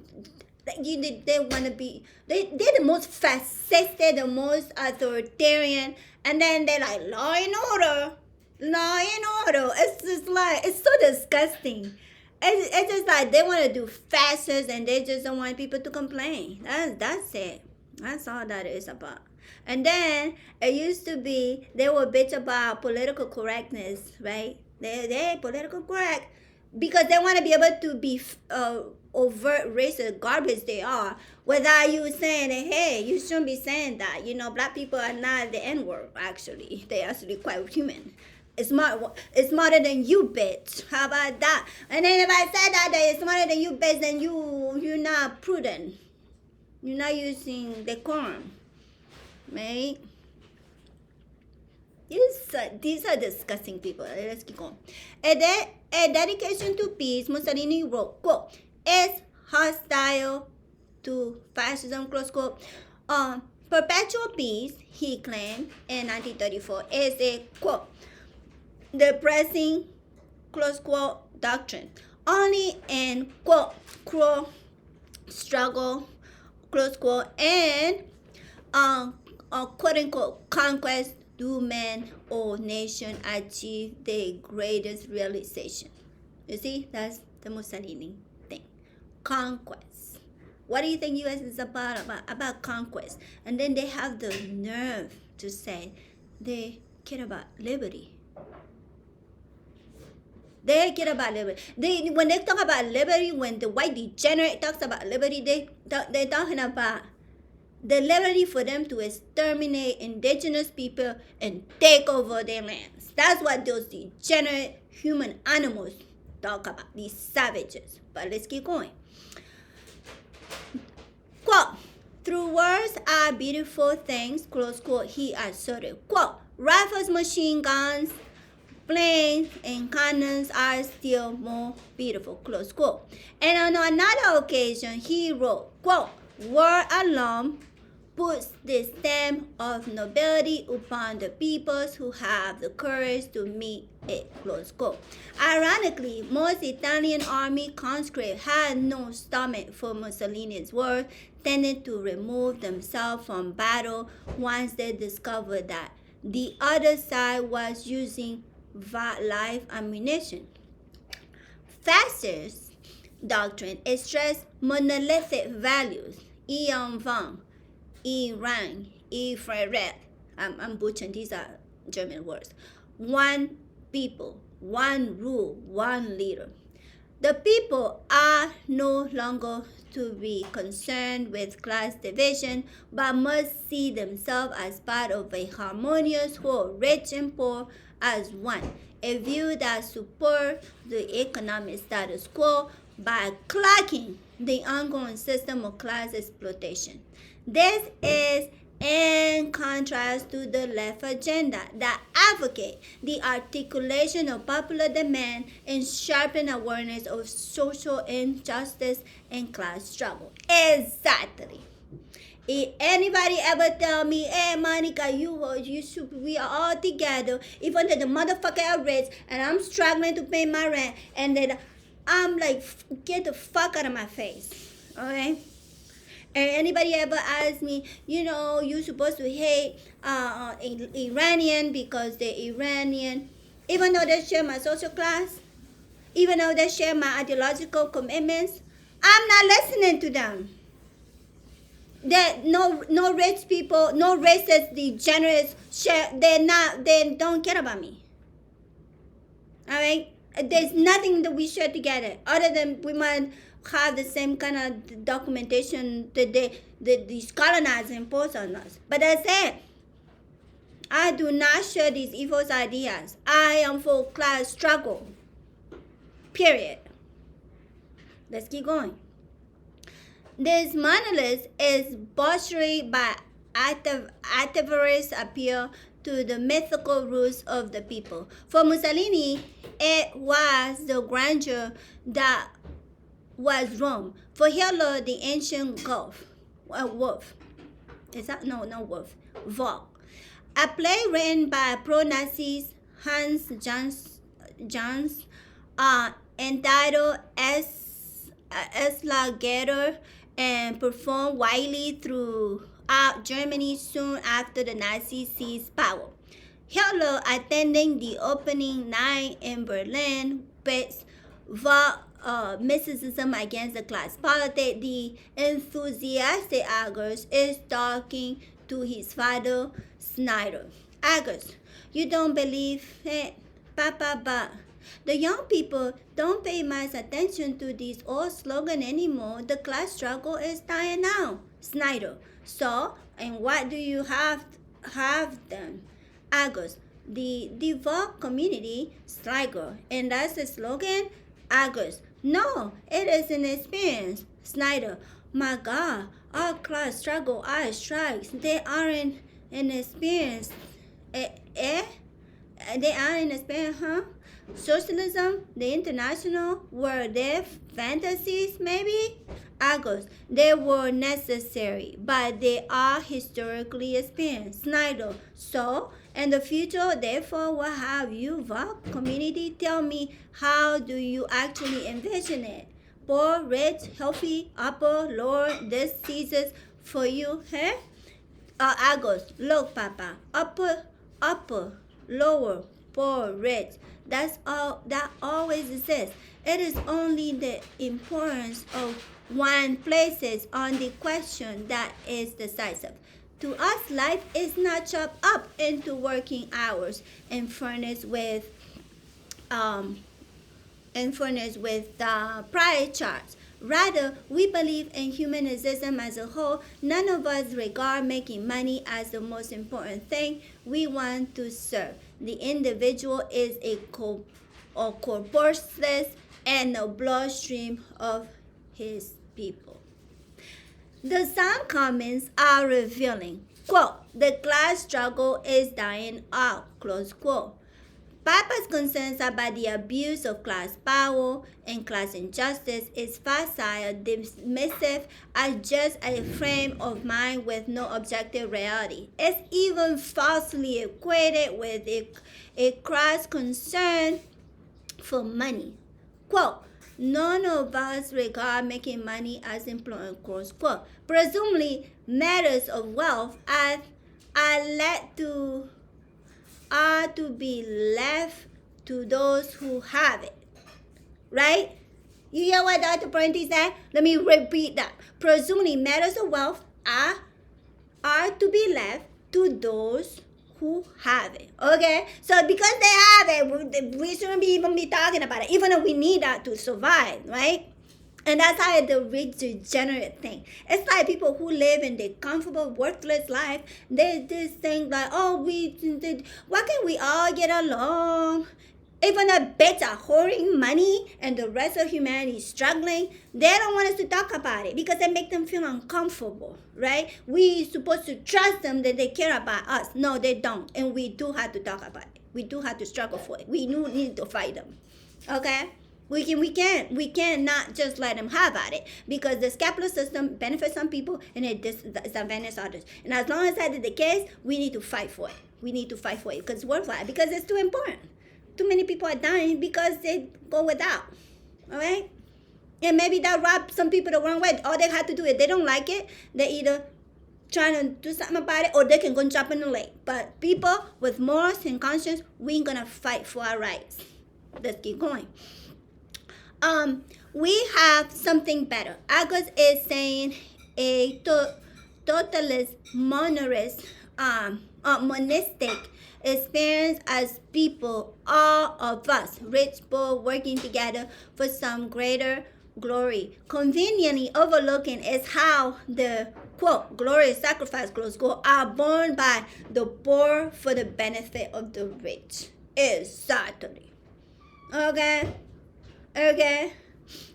they want to be they're the most fascist, they're the most authoritarian, and then they're like law and order. It's just like it's so disgusting. It's just like they want to do fascist and they just don't want people to complain. That's it. That's all that is about. And then it used to be they were bitch about political correctness, right? They political correct because they want to be able to be overt racist garbage they are without you saying that, hey, you shouldn't be saying that. You know, black people are not the N-word, actually. They're actually quite human. It's smarter than you, bitch. How about that? And then if I said that it's smarter than you, bitch, then you're not prudent. You're not using decorum, right? These are disgusting people. Let's keep going. A dedication to peace, Mussolini wrote, quote, is hostile to fascism, close quote. Perpetual peace, he claimed in 1934, is a, quote, depressing, close quote, doctrine. Only in, quote, cruel struggle, close quote, and, quote unquote, conquest do man or nation achieve their greatest realization. You see, that's the Mussolini thing. Conquest. What do you think U.S. is about? About conquest. And then they have the nerve to say they care about liberty. They care about liberty. When they talk about liberty, when the white degenerate talks about liberty, they're talking about the liberty for them to exterminate indigenous people and take over their lands. That's what those degenerate human animals talk about, these savages. But let's keep going. Quote, through words are beautiful things, close quote, he asserted. Quote, rifles, machine guns, planes, and cannons are still more beautiful, close quote. And on another occasion, he wrote, quote, war alone puts the stamp of nobility upon the peoples who have the courage to meet it, close quote. Ironically, most Italian army conscripts had no stomach for Mussolini's words, tending to remove themselves from battle once they discovered that the other side was using live ammunition. Fascist doctrine stressed monolithic values. Ian Van Ifreret. I'm butchering, these are German words. One people, one rule, one leader. The people are no longer to be concerned with class division, but must see themselves as part of a harmonious whole, rich and poor as one, a view that supports the economic status quo by clocking the ongoing system of class exploitation. This is in contrast to the left agenda that advocate the articulation of popular demand and sharpen awareness of social injustice and class struggle. Exactly. If anybody ever tell me, hey Monica, you should, we are all together, even though the motherfucker are rich and I'm struggling to pay my rent, and then I'm like, get the fuck out of my face. Okay? And anybody ever ask me, you're supposed to hate Iranian because they're Iranian, even though they share my social class, even though they share my ideological commitments, I'm not listening to them. That no rich people, no racist degenerates share. They don't care about me. All right, there's nothing that we share together other than we might have the same kind of documentation that these colonizers impose on us. But that's it. I do not share these evil ideas. I am for class struggle. Period. Let's keep going. This monolith is butchered by activists appeal to the mythical roots of the people. For Mussolini, it was the grandeur that was Rome. For Hitler, the ancient wolf. Is that no wolf? Volk. A play written by pro-Nazis Hans Jans, entitled Esslager, and performed widely throughout Germany soon after the Nazis seized power. Hitler, attending the opening night in Berlin, bets mysticism against the class politics. The enthusiastic Agers is talking to his father, Snyder. Agers, you don't believe it, Papa, but the young people don't pay much attention to this old slogan anymore. The class struggle is dying out. Snyder, so, and what do you have then? Agers, the devout community Sligo, and that's the slogan? Agers, no, it is an experience. Snyder, my God, our class struggle, our strikes, they aren't an experience. They aren't an experience, huh? Socialism, the international, were their fantasies, maybe? Agos, they were necessary, but they are historically experienced. Snyder, so, in the future, therefore, what have you, Vogue community? Tell me, how do you actually envision it? Poor, rich, healthy, upper, lower, this seasons for you, huh? Agos, look, Papa, upper, lower, poor, rich. That's all that always exists. It is only the importance of one places on the question that is decisive. To us, life is not chopped up into working hours and furnished with prior charts. Rather, we believe in humanism as a whole. None of us regard making money as the most important thing we want to serve. The individual is a corpusculus and the bloodstream of his people. The some comments are revealing. Quote, the class struggle is dying out, close quote. Papa's concerns about the abuse of class power and class injustice is facile, dismissive as just a frame of mind with no objective reality. It's even falsely equated with a crass concern for money. Quote, none of us regard making money as important, close quote. Presumably, matters of wealth are to be left to those who have it. Right? You hear what Dr. Parenti said? Let me repeat that. Presumably, matters of wealth are are to be left to those who have it. Okay, so because they have it, we shouldn't even be talking about it, even though we need that to survive, right? And that's how the rich degenerate thing. It's like people who live in the comfortable, worthless life. They just think like, oh, why can't we all get along? Even the bits are hoarding money and the rest of humanity is struggling. They don't want us to talk about it because it makes them feel uncomfortable, right? We supposed to trust them that they care about us. No, they don't. And we do have to talk about it. We do have to struggle for it. We do need to fight them. Okay? We can't not just let them have at it because the capitalist system benefits some people and it disadvantages others. And as long as that is the case, we need to fight for it. We need to fight for it because it's worthwhile, because it's too important. Too many people are dying because they go without. All right? And maybe that rubs some people the wrong way. All they have to do is they don't like it. They either trying to do something about it or they can go and jump in the lake. But people with morals and conscience, we ain't gonna fight for our rights. Let's keep going. We have something better. Agus is saying a totalist, monistic experience as people, all of us, rich, poor, working together for some greater glory. Conveniently overlooking is how the quote glorious sacrifice close quote are borne by the poor for the benefit of the rich. Exactly. Okay,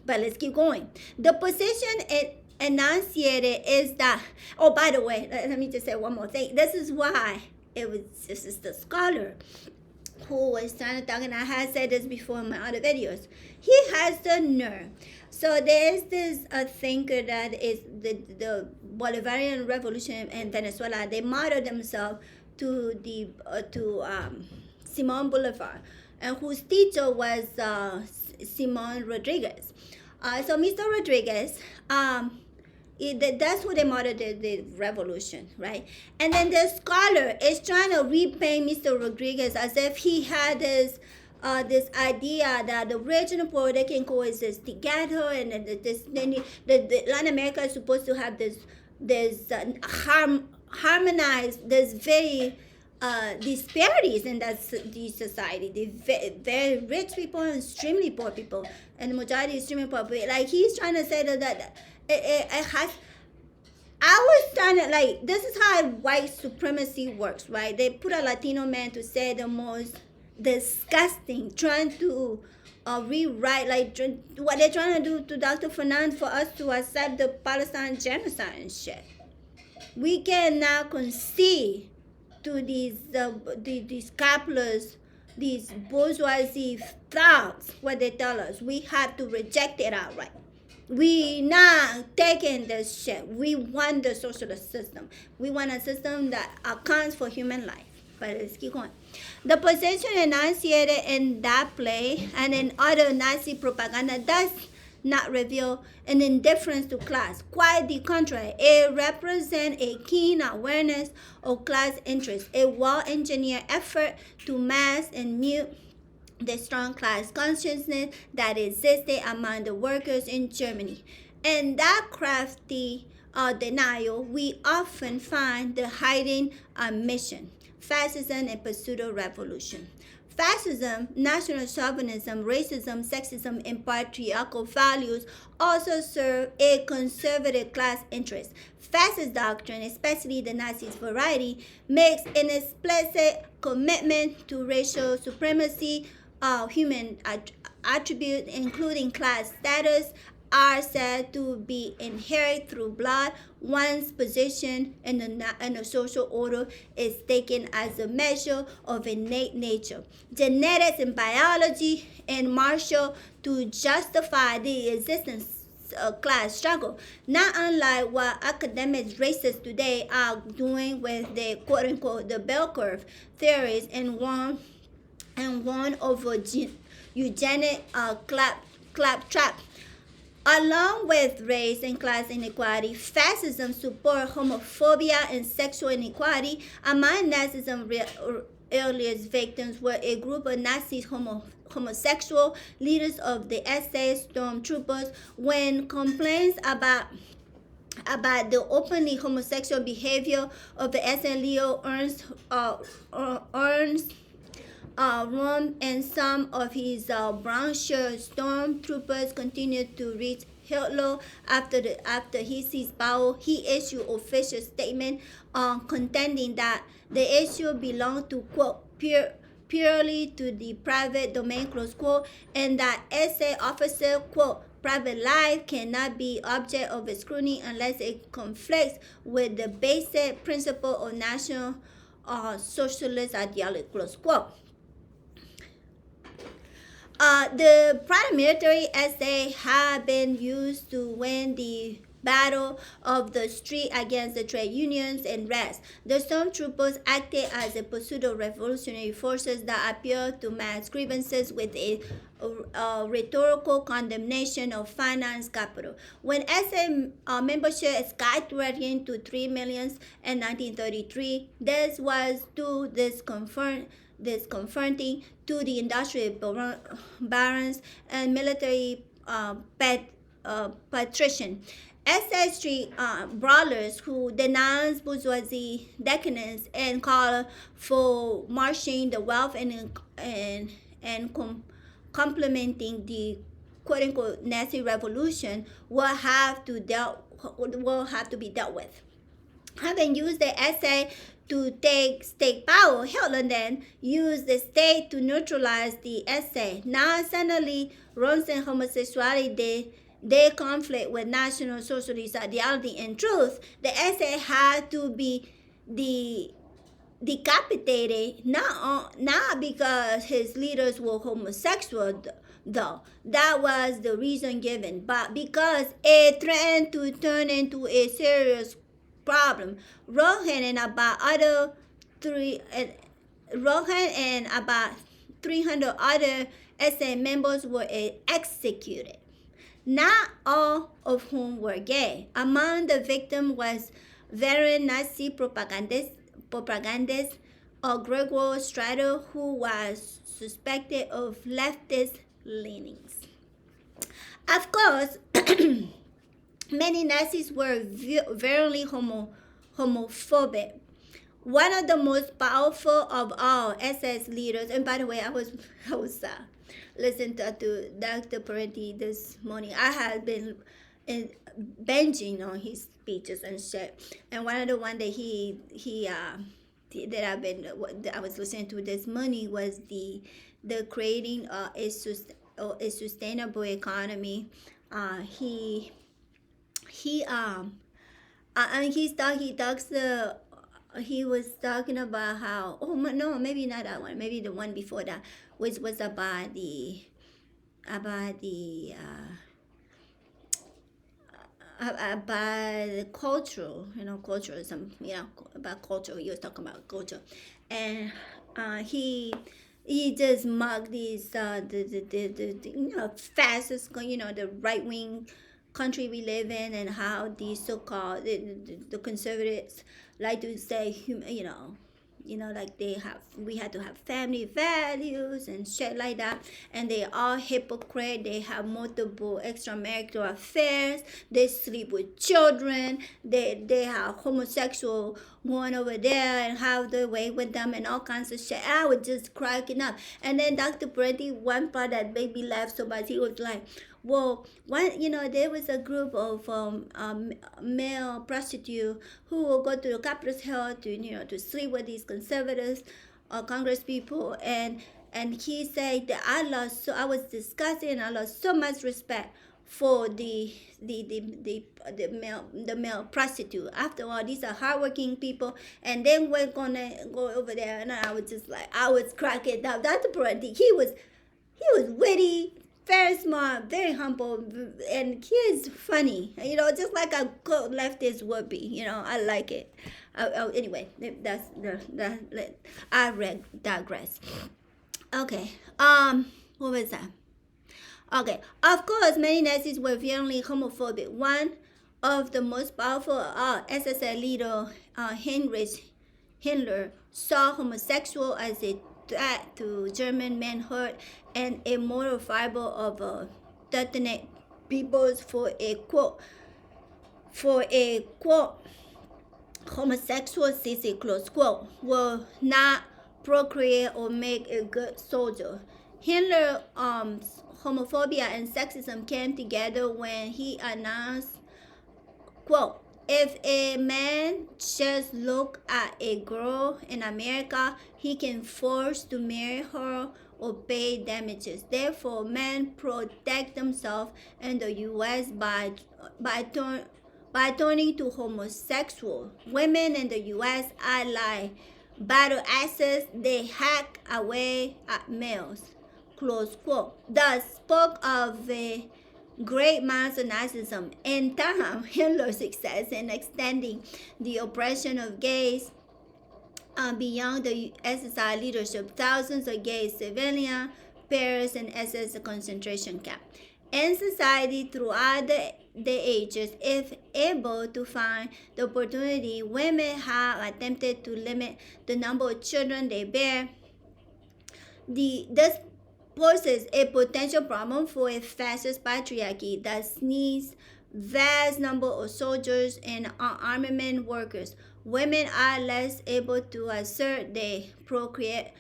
but let's keep going. The position it enunciated is that, oh, by the way, let me just say one more thing. This is why this is the scholar who was trying to talk, and I had said this before in my other videos. He has the nerve. So there's this thinker that is the Bolivarian Revolution in Venezuela. They modeled themselves to Simon Bolivar, and whose teacher was Simon Rodriguez. So Mr. Rodriguez, that's who they modeled the revolution, right? And then the scholar is trying to repaint Mr. Rodriguez as if he had this idea that the rich and the poor, they can coexist together, and the Latin America is supposed to have this harmonized, this very disparities in the society. The very rich people and extremely poor people, and the majority extremely poor people. Like he's trying to say that it has. I was trying to like, this is how white supremacy works, right? They put a Latino man to say the most disgusting, trying to rewrite, like what they're trying to do to Dr. Fernand for us to accept the Palestine genocide and shit. We can now concede to these capitalists, these bourgeoisie thugs, what they tell us. We have to reject it outright. We not taking this shit. We want the socialist system. We want a system that accounts for human life. But let's keep going. The position enunciated in that play and in other Nazi propaganda does not reveal an indifference to class. Quite the contrary, it represents a keen awareness of class interests, a well-engineered effort to mask and mute the strong class consciousness that existed among the workers in Germany. In that crafty denial, we often find the hiding mission, fascism and pseudo-revolution. Fascism, national chauvinism, racism, sexism, and patriarchal values also serve a conservative class interest. Fascist doctrine, especially the Nazis' variety, makes an explicit commitment to racial supremacy, human attributes, including class status, are said to be inherited through blood. One's position in the social order is taken as a measure of innate nature. Genetics and biology and martial to justify the existence of class struggle, not unlike what academics racists today are doing with the quote-unquote the bell curve theories and one over eugenic claptrap. Along with race and class inequality, fascism support homophobia and sexual inequality. Among Nazism's earliest victims were a group of Nazi homosexual leaders of the SS stormtroopers. When complaints about about the openly homosexual behavior of the SS Leo earns Rome, and some of his brown shirt stormtroopers continued to reach Hitler after he seized power. He issued official statement contending that the issue belonged to quote purely to the private domain close quote, and that SA officer quote private life cannot be object of scrutiny unless it conflicts with the basic principle of national socialist ideology close quote. The paramilitary essay had been used to win the battle of the street against the trade unions and rest. The stormtroopers acted as a pseudo revolutionary forces that appeared to mask grievances with a rhetorical condemnation of finance capital. When SA membership skyrocketed to 3 million in 1933, this was due this confronting to the industrial barons and military patrician. SA Street brawlers who denounced bourgeoisie decadence and called for marching the wealth and complementing the quote unquote Nazi revolution will have to be dealt with. Having used the essay to take state power, Hitler then used the state to neutralize the essay. Now suddenly, Ronson homosexuality, their conflict with National Socialist ideology and truth, the essay had to be decapitated, not because his leaders were homosexual, though that was the reason given, but because it threatened to turn into a serious problem. Rohan and about 300 other SA members were executed, not all of whom were gay. Among the victims was veteran Nazi propagandist Gregor Strider, who was suspected of leftist leanings. Of course, many Nazis were virulently homophobic. One of the most powerful of all SS leaders, and by the way, I was listening to Dr. Parenti this morning. I had been binging on his speeches and shit, and one of the one that I was listening to this morning was the creating a sustainable economy. He was talking about how no, maybe not that one, maybe the one before that, which was about the cultural, culturalism, about culture. He was talking about culture, and he just mocked these the fastest, the right wing country we live in, and how these so-called the conservatives like to say, like we had to have family values and shit like that, and they are hypocrite. They have multiple extramarital affairs. They sleep with children. They have homosexual one over there and have their way with them and all kinds of shit. I was just cracking up. And then Dr. Parenti, one part that made me laugh so much, he was like, well, there was a group of male prostitutes who will go to the Capitol Hill to sleep with these conservatives, Congress people, and he said that I was disgusted, and I lost so much respect for the male prostitute. After all, these are hardworking people, and then we're gonna go over there, and I was just like, I was cracking up. Dr. Parenti, he was witty, very smart, very humble, and he is funny. Just like a good leftist would be. I like it. Anyway, that's I digress. Okay. What was that? Okay. Of course, many Nazis were violently homophobic. One of the most powerful SS leader, Heinrich Himmler, saw homosexual as a threat to German manhood and a moral fiber of detonate peoples for a quote for a quote homosexual city, close quote, will not procreate or make a good soldier. Hitler homophobia and sexism came together when he announced, quote, if a man just look at a girl in America, he can force to marry her or pay damages. Therefore, men protect themselves in the U.S. by turning to homosexual. Women in the U.S. are like battle axes; they hack away at males. Close quote. Thus spoke of the great minds of Nazism. In time, Hitler's success in extending the oppression of gays beyond the SSI leadership, thousands of gay civilians perished in SS concentration camp. In society throughout the ages, if able to find the opportunity, women have attempted to limit the number of children they bear. This poses a potential problem for a fascist patriarchy that sneaks vast number of soldiers and armament workers. Women are less able to assert their procreating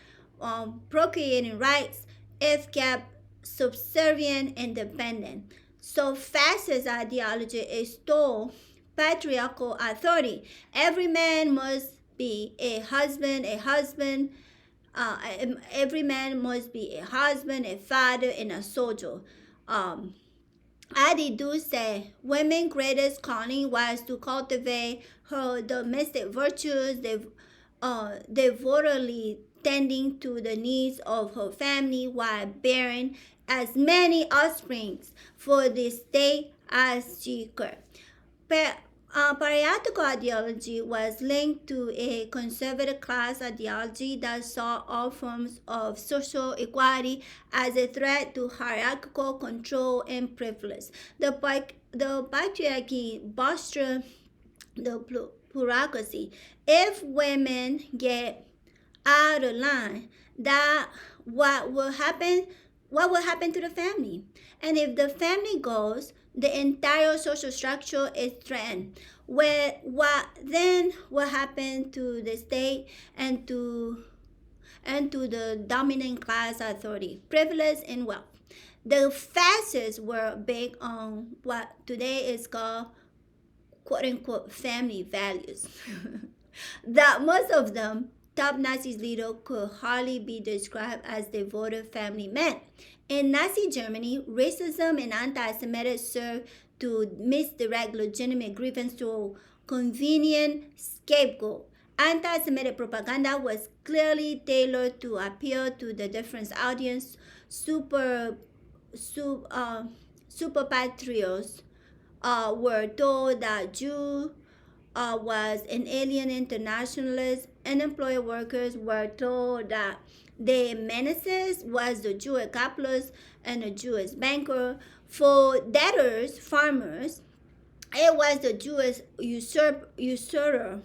rights if kept subservient and dependent. So fascist ideology extols patriarchal authority. Every man must be a husband, every man must be a husband, a father, and a soldier. Adi do say women's greatest calling was to cultivate her domestic virtues, devotedly tending to the needs of her family while bearing as many offspring for the state as she could. Patriarchal ideology was linked to a conservative class ideology that saw all forms of social equality as a threat to hierarchical control and privilege. The patriarchy bolstered the bureaucracy. If women get out of line, that what will happen? What will happen to the family? And if the family goes, the entire social structure is threatened. What then will happen to the state and to the dominant class authority, privilege and wealth? The fascists were big on what today is called quote unquote family values. That most of them top Nazi leaders could hardly be described as devoted family men. In Nazi Germany, racism and anti-Semitism served to misdirect legitimate grievance to a convenient scapegoat. Anti-Semitic propaganda was clearly tailored to appeal to the different audience. Super patriots were told that Jew was an alien internationalist. Unemployed workers were told that the menaces was the Jewish capitalist and the Jewish banker. For debtors, farmers, it was the Jewish usurer.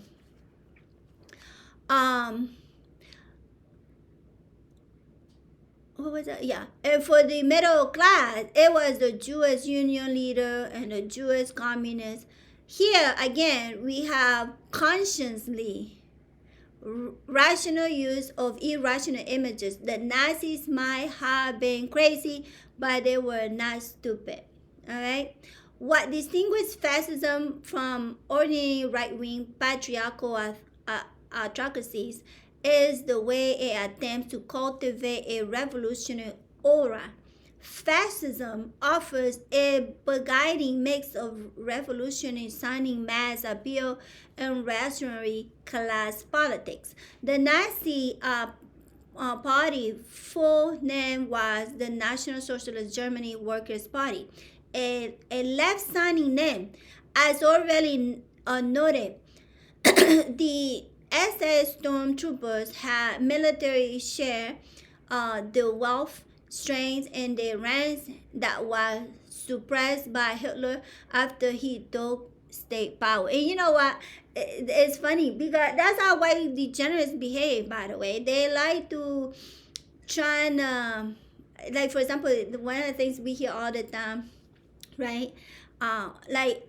What was that? Yeah. And for the middle class, it was the Jewish union leader and the Jewish communist. Here again, we have consciously rational use of irrational images. The Nazis might have been crazy, but they were not stupid. All right. What distinguishes fascism from ordinary right-wing patriarchal autocracies is the way it attempts to cultivate a revolutionary aura. Fascism offers a beguiling mix of revolutionary sounding mass appeal and reactionary class politics. The Nazi party full name was the National Socialist Germany Workers' Party, a left-sounding name. As already noted, the SS stormtroopers had military share the wealth, strength, and the ranks that was suppressed by Hitler after he took state power. And you know what? It's funny because that's how white degenerates behave, by the way. They like to try and, like, for example, one of the things we hear all the time, right? Like,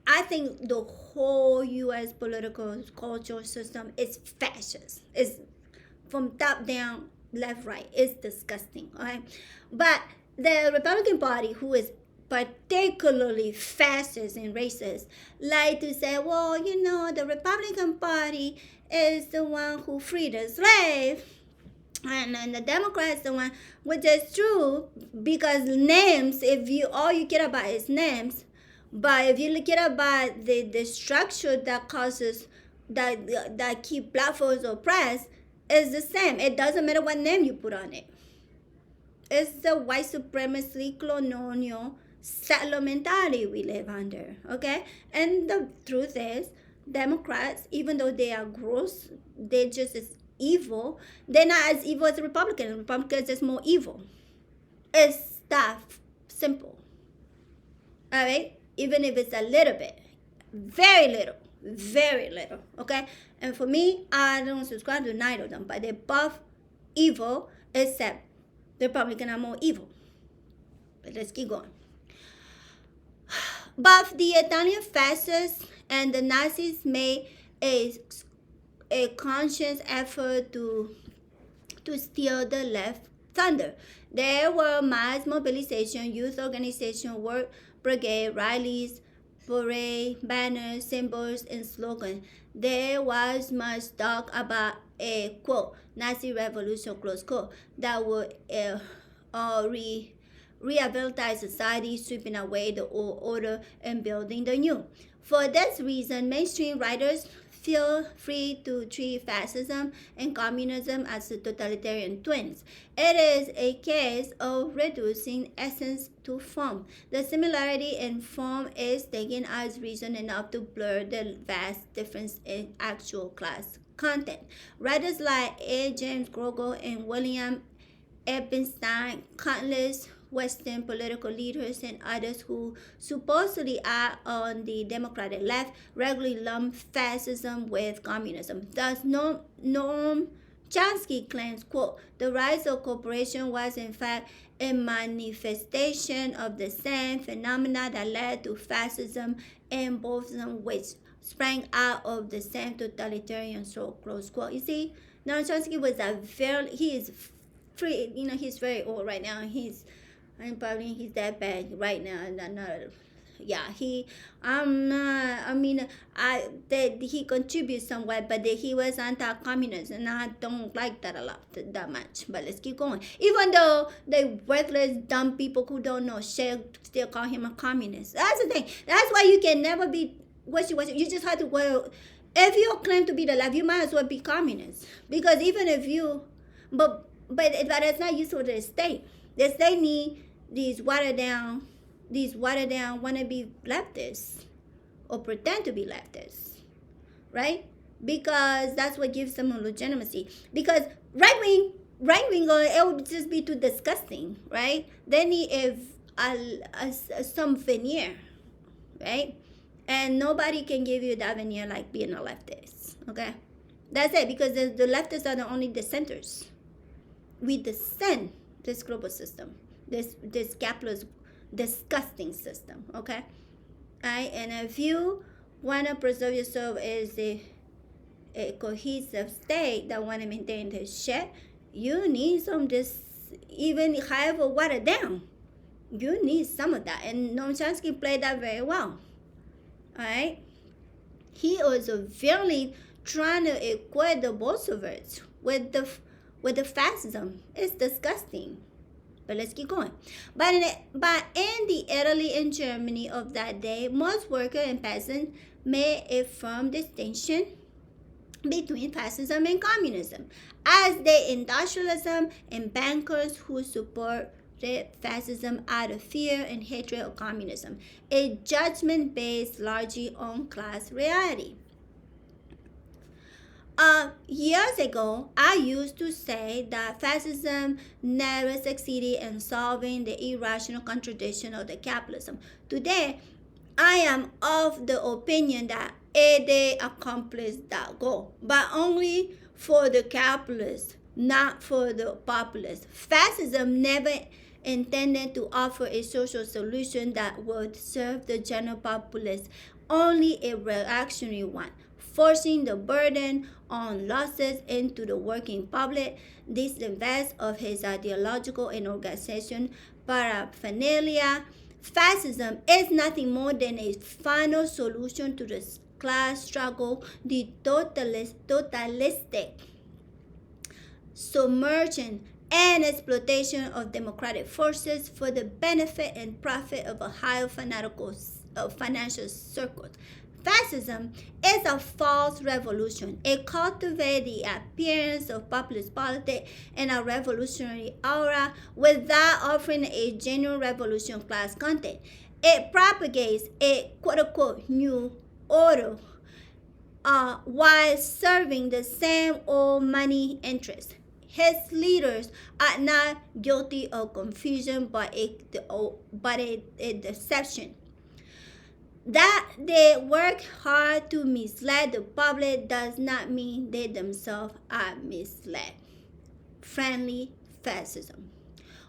I think the whole U.S. political cultural system is fascist. It's from top down, left, right. It's disgusting. Okay, but the Republican Party, who is particularly fascist and racist, like to say, well, you know, the Republican Party is the one who freed the slave, and then the Democrats the one, which is true, because names, if you all you care about is names, but if you care about the structure that causes that keep black folks oppressed, is the same. It doesn't matter what name you put on it. It's the white supremacy colonial settler mentality we live under. Okay, and the truth is, Democrats, even though they are gross, they just as evil. They're not as evil as the Republicans. Republicans is more evil. It's that simple. All right, even if it's a little bit, very little, very little. Okay, and for me, I don't subscribe to neither of them, but they're both evil, except the Republicans are more evil. But let's keep going. Both the Italian fascists and the Nazis made a conscious effort to steal the left thunder. There were mass mobilization, youth organization, work brigade, rallies, parade, banners, symbols, and slogans. There was much talk about a, quote, Nazi revolution, close quote, that would rehabilitate society, sweeping away the old order and building the new. For this reason, mainstream writers feel free to treat fascism and communism as totalitarian twins. It is a case of reducing essence to form. The similarity in form is taken as reason enough to blur the vast difference in actual class content. Writers like A. James Grogol and William Epstein, countless Western political leaders and others who supposedly are on the Democratic left regularly lump fascism with communism. Thus, Noam Chomsky claims, quote, the rise of corporation was in fact a manifestation of the same phenomena that led to fascism and both of them which sprang out of the same totalitarian stroke, close quote. You see, Noam Chomsky was he is free, you know, he's very old right now. He's that bad right now. Yeah, he he contributes somewhat, but he was anti-communist, and I don't like that a lot, that much. But let's keep going. Even though the worthless dumb people who don't know shit still call him a communist. That's the thing. That's why you can never be what you just have to, well, if you claim to be the left, you might as well be communist, because even if you but it's not useful to the state. The state need these watered down wannabe leftists, or pretend to be leftists, right? Because that's what gives them a legitimacy. Because right wing, it would just be too disgusting, right? They need some veneer, right? And nobody can give you that veneer like being a leftist, okay? That's it, because the leftists are the only dissenters. We dissent this global system, this capitalist disgusting system, okay? Right? And if you want to preserve yourself as a cohesive state that want to maintain this shit, you need some even however watered down, you need some of that. And Noam Chomsky played that very well. All right? He was really trying to equate the Bolsheviks with the fascism. It's disgusting. But let's keep going. But in the Italy and Germany of that day, most workers and peasants made a firm distinction between fascism and communism, as the industrialism and bankers who supported fascism out of fear and hatred of communism, a judgment based largely on class reality. Years ago, I used to say that fascism never succeeded in solving the irrational contradiction of the capitalism. Today, I am of the opinion that it accomplished that goal, but only for the capitalists, not for the populace. Fascism never intended to offer a social solution that would serve the general populace. only a reactionary one, forcing the burden on losses into the working public. This the best of his ideological and organization paraphernalia. Fascism is nothing more than a final solution to the class struggle, the totalistic submersion and exploitation of democratic forces for the benefit and profit of a higher fanatical financial circle. Fascism is a false revolution. It cultivates the appearance of populist politics and a revolutionary aura without offering a genuine revolution class content. It propagates a quote-unquote new order while serving the same old money interests. His leaders are not guilty of confusion but a deception. That they work hard to mislead the public does not mean they themselves are misled. Friendly fascism.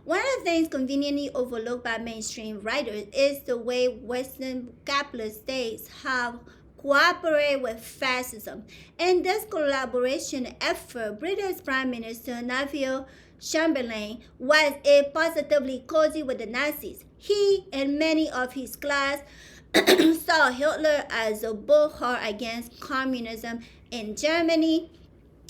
One of the things conveniently overlooked by mainstream writers is the way Western capitalist states have cooperated with fascism. In this collaboration effort, British Prime Minister Neville Chamberlain was positively cozy with the Nazis. He and many of his class saw Hitler as a bulwark against communism in Germany,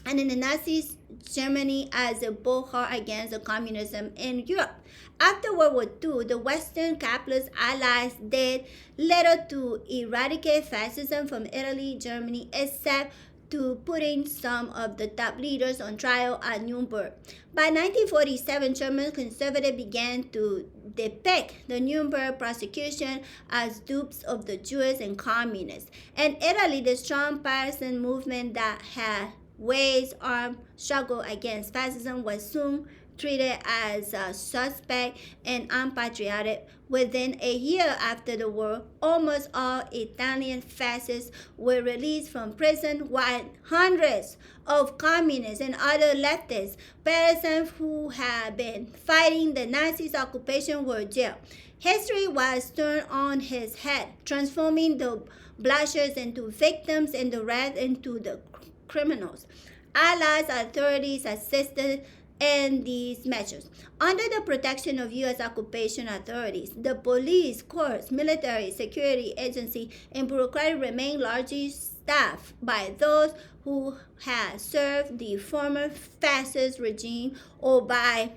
and in the Nazis Germany as a bulwark against the communism in Europe. After World War II, the Western capitalist allies did little to eradicate fascism from Italy, Germany, except to putting some of the top leaders on trial at Nuremberg. By 1947, German conservatives began to depict the Nuremberg prosecution as dupes of the Jews and communists. In Italy, the strong partisan movement that had waged armed struggle against fascism was soon treated as suspect and unpatriotic. Within a year after the war, almost all Italian fascists were released from prison, while hundreds of communists and other leftist partisans who had been fighting the Nazis' occupation were jailed. History was turned on its head, transforming the blushers into victims and the rest into the criminals. Allies authorities assisted in these measures. Under the protection of U.S. occupation authorities, the police, courts, military, security agency, and bureaucracy remained largely staffed by those who had served the former fascist regime or by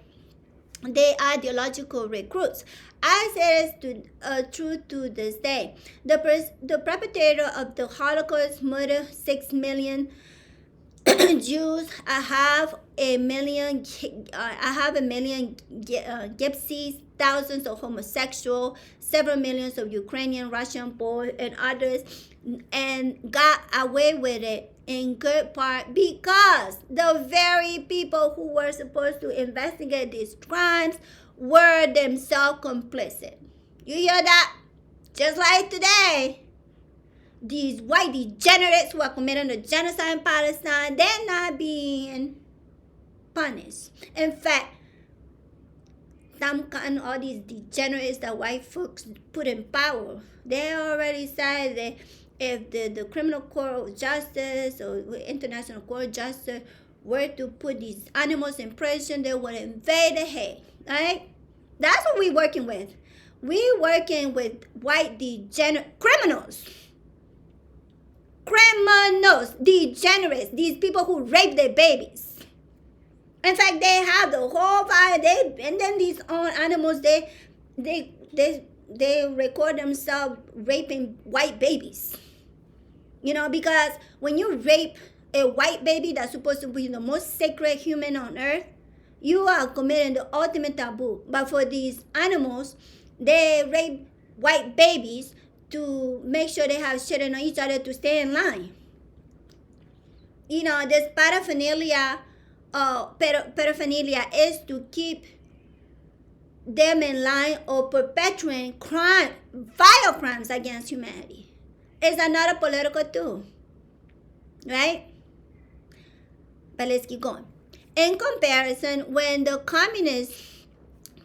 the ideological recruits. As it is true to this day, the perpetrator of the Holocaust murdered 6 million Jews. I have a million gypsies, thousands of homosexuals, several millions of Ukrainian, Russian, Poles, and others, and got away with it in good part because the very people who were supposed to investigate these crimes were themselves complicit. You hear that? Just like today, these white degenerates who are committing the genocide in Palestine, they're not being punished. In fact, all these degenerates that white folks put in power, they already said that if the criminal court of justice or international court of justice were to put these animals in prison, they would invade the Hague, right? That's what we're working with. We're working with white degenerate criminals. Criminals, degenerates, these people who rape their babies. In fact, they have the whole fire. And then these own animals, they record themselves raping white babies. You know, because when you rape a white baby that's supposed to be the most sacred human on earth, you are committing the ultimate taboo. But for these animals, they rape white babies to make sure they have children on each other to stay in line. You know, this paraphernalia is to keep them in line or perpetuating vile crimes against humanity. It's another political tool, right? But let's keep going. In comparison, when the communists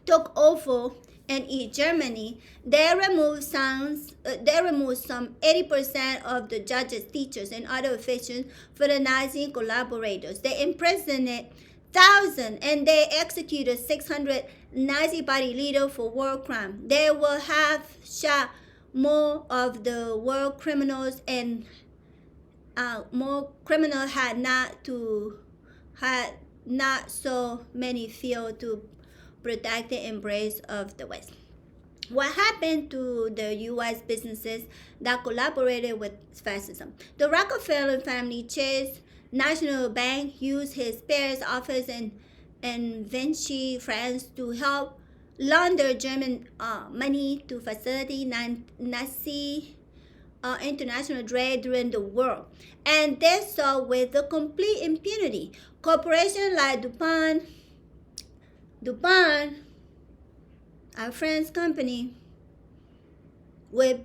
took over and East Germany. They removed some 80% of the judges, teachers, and other officials for the Nazi collaborators. They imprisoned thousands and they executed 600 Nazi party leaders for war crime. They will have shot more of the war criminals, and more criminals had not so many feel to protect the embrace of the West. What happened to the U.S. businesses that collaborated with fascism? The Rockefeller family Chase National Bank used his parents' office in Vichy, France, to help launder German money to facilitate Nazi international trade during the war. And they saw with the complete impunity. Corporations like DuPont, our French company, with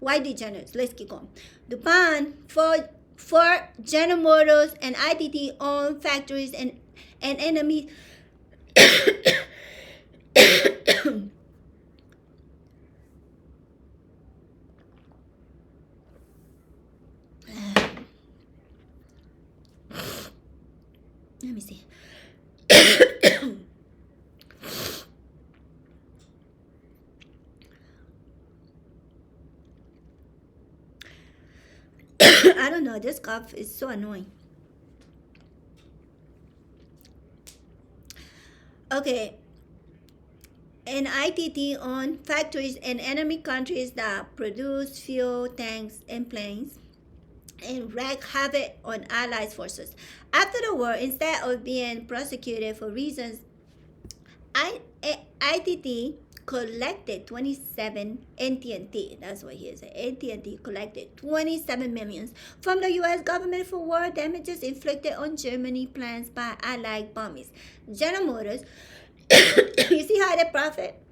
white degenerates. Let's keep going. DuPont, Ford, General Motors, and ITT own factories and enemy. Let me see. I don't know. This cough is so annoying. Okay. And ITT own factories in enemy countries that produce fuel tanks and planes and wreak havoc on Allied forces. After the war, instead of being prosecuted for reasons, ITT collected 27 AT&T. That's what he said. AT&T collected 27 millions from the U.S. government for war damages inflicted on Germany plans by Allied bombings. General Motors. You see how they profit?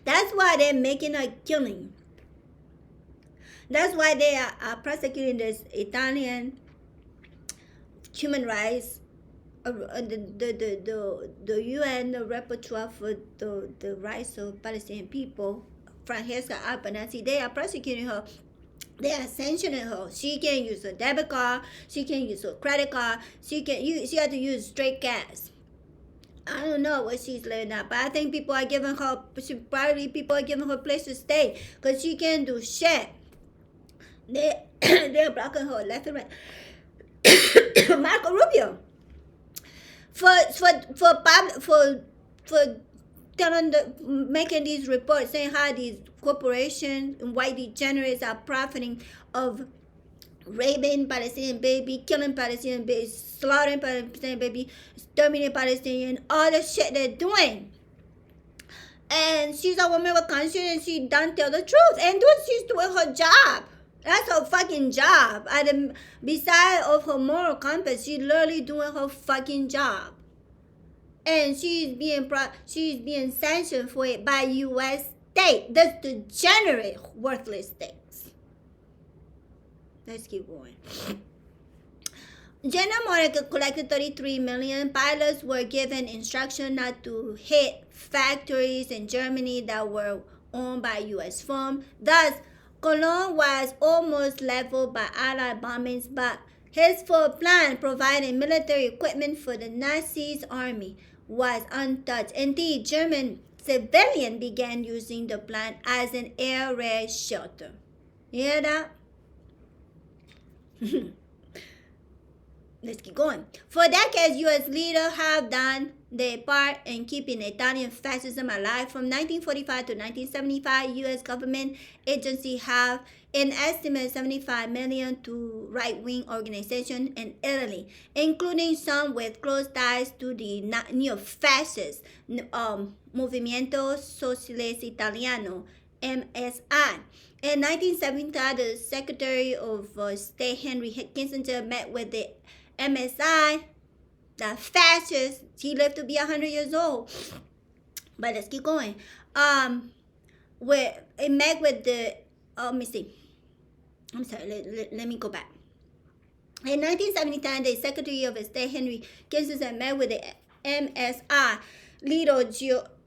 That's why they're making a killing. That's why they are prosecuting this Italian human rights, the UN rapporteur for the rights of Palestinian people, Francesca Albanese. They are prosecuting her. They are sanctioning her. She can't use a debit card. She can't use a credit card. She had to use straight cash. I don't know what she's living at, but I think people are giving her place to stay because she can't do shit. They're blocking her left and right. Marco Rubio for making these reports saying how these corporations and white degenerates are profiting of raping Palestinian baby, killing Palestinian babies, slaughtering Palestinian baby, exterminating Palestinian, all the shit they're doing. And she's a woman with conscience and she don't tell the truth. And she's doing her job. That's her fucking job. Beside of her moral compass, she's literally doing her fucking job. And she's being sanctioned for it by U.S. state. That's degenerate, worthless states. Let's keep going. General Motors collected 33 million. Pilots were given instruction not to hit factories in Germany that were owned by U.S. firms. Thus, Cologne was almost leveled by Allied bombings, but his full plan providing military equipment for the Nazis' army was untouched. Indeed, German civilians began using the plant as an air raid shelter. You hear that? Let's keep going. For decades, U.S. leaders have done their part in keeping Italian fascism alive. From 1945 to 1975, U.S. government agencies have an estimated 75 million to right-wing organizations in Italy, including some with close ties to the neo-fascist Movimento Socialista Italiano, MSI. In 1975, the Secretary of State Henry Kissinger met with the MSI, the fascist. He lived to be 100 years old. But let's keep going. Where it met with the, let me see. I'm sorry, let me go back. In 1979, the Secretary of State Henry Kissinger met with the MSI leader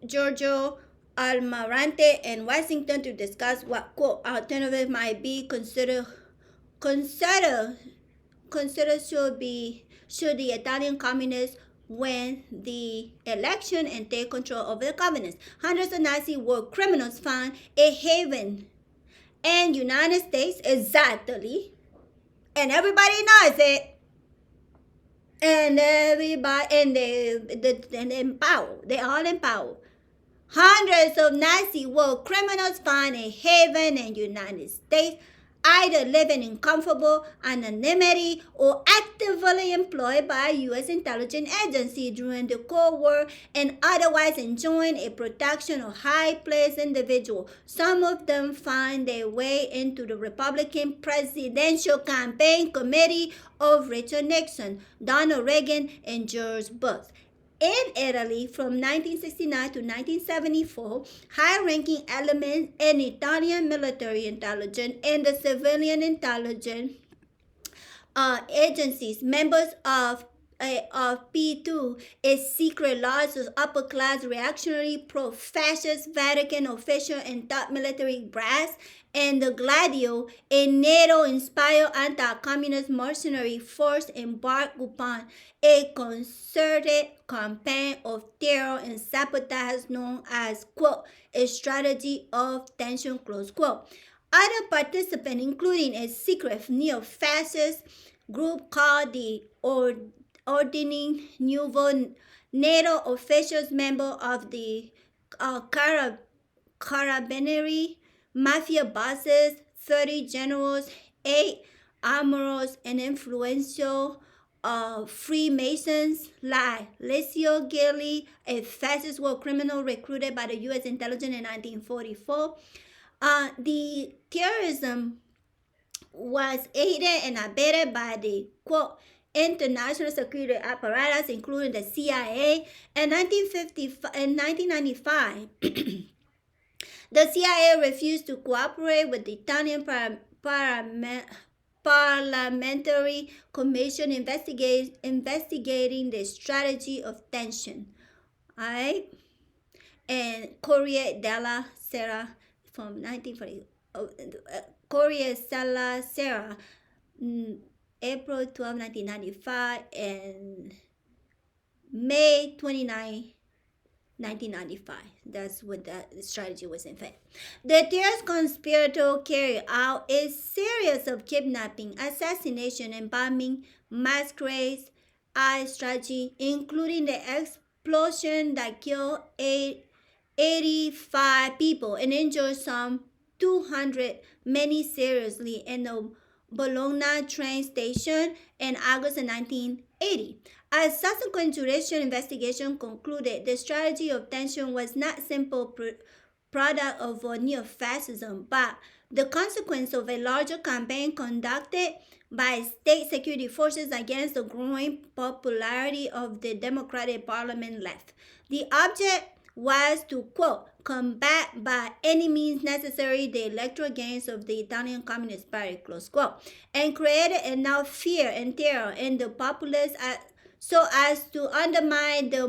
Giorgio Almirante in Washington to discuss what quote alternative might be consider should the Italian communists win the election and take control over the communists. Hundreds of Nazi war criminals found a haven in United States exactly, and everybody knows it. And everybody and they empower. They all empower. Hundreds of Nazi war criminals find a haven in the United States, either living in comfortable anonymity or actively employed by U.S. intelligence agency during the Cold War and otherwise enjoying a protection of high-placed individuals. Some of them find their way into the Republican presidential campaign committee of Richard Nixon, Donald Reagan, and George Bush. In Italy, from 1969 to 1974, high-ranking elements in Italian military intelligence and the civilian intelligence agencies, members of P2, a secret lodge of upper-class reactionary pro-fascist Vatican official and top military brass, and the Gladio, a NATO-inspired anti-communist mercenary force embarked upon a concerted campaign of terror and sabotage known as, quote, a strategy of tension, close quote. Other participants, including a secret neo-fascist group called the Ordine Nuovo, NATO officials, member of the Carabinieri, mafia bosses, 30 generals, 8 admirals, and influential Freemasons like Licio Gilli, a fascist war criminal recruited by the U.S. intelligence in 1944. The terrorism was aided and abetted by the, quote, international security apparatus, including the CIA. In 1995, the CIA refused to cooperate with the Italian Parliamentary Commission investigating the strategy of tension. All right? And Corriere della Sera from 1940. Corriere della Sera, April 12, 1995, and May 29, 1995. That's what that strategy was, in fact. The terrorist conspirator carried out a series of kidnapping, assassination, and bombing masquerades as strategy, including the explosion that killed 85 people and injured some 200, many seriously, in the Bologna train station in August of 1980. A subsequent judicial investigation concluded the strategy of tension was not simple product of neo-fascism, but the consequence of a larger campaign conducted by state security forces against the growing popularity of the Democratic Parliament left. The object was to, quote, combat by any means necessary the electoral gains of the Italian Communist Party, close quote, and created enough fear and terror in the populace so as to undermine the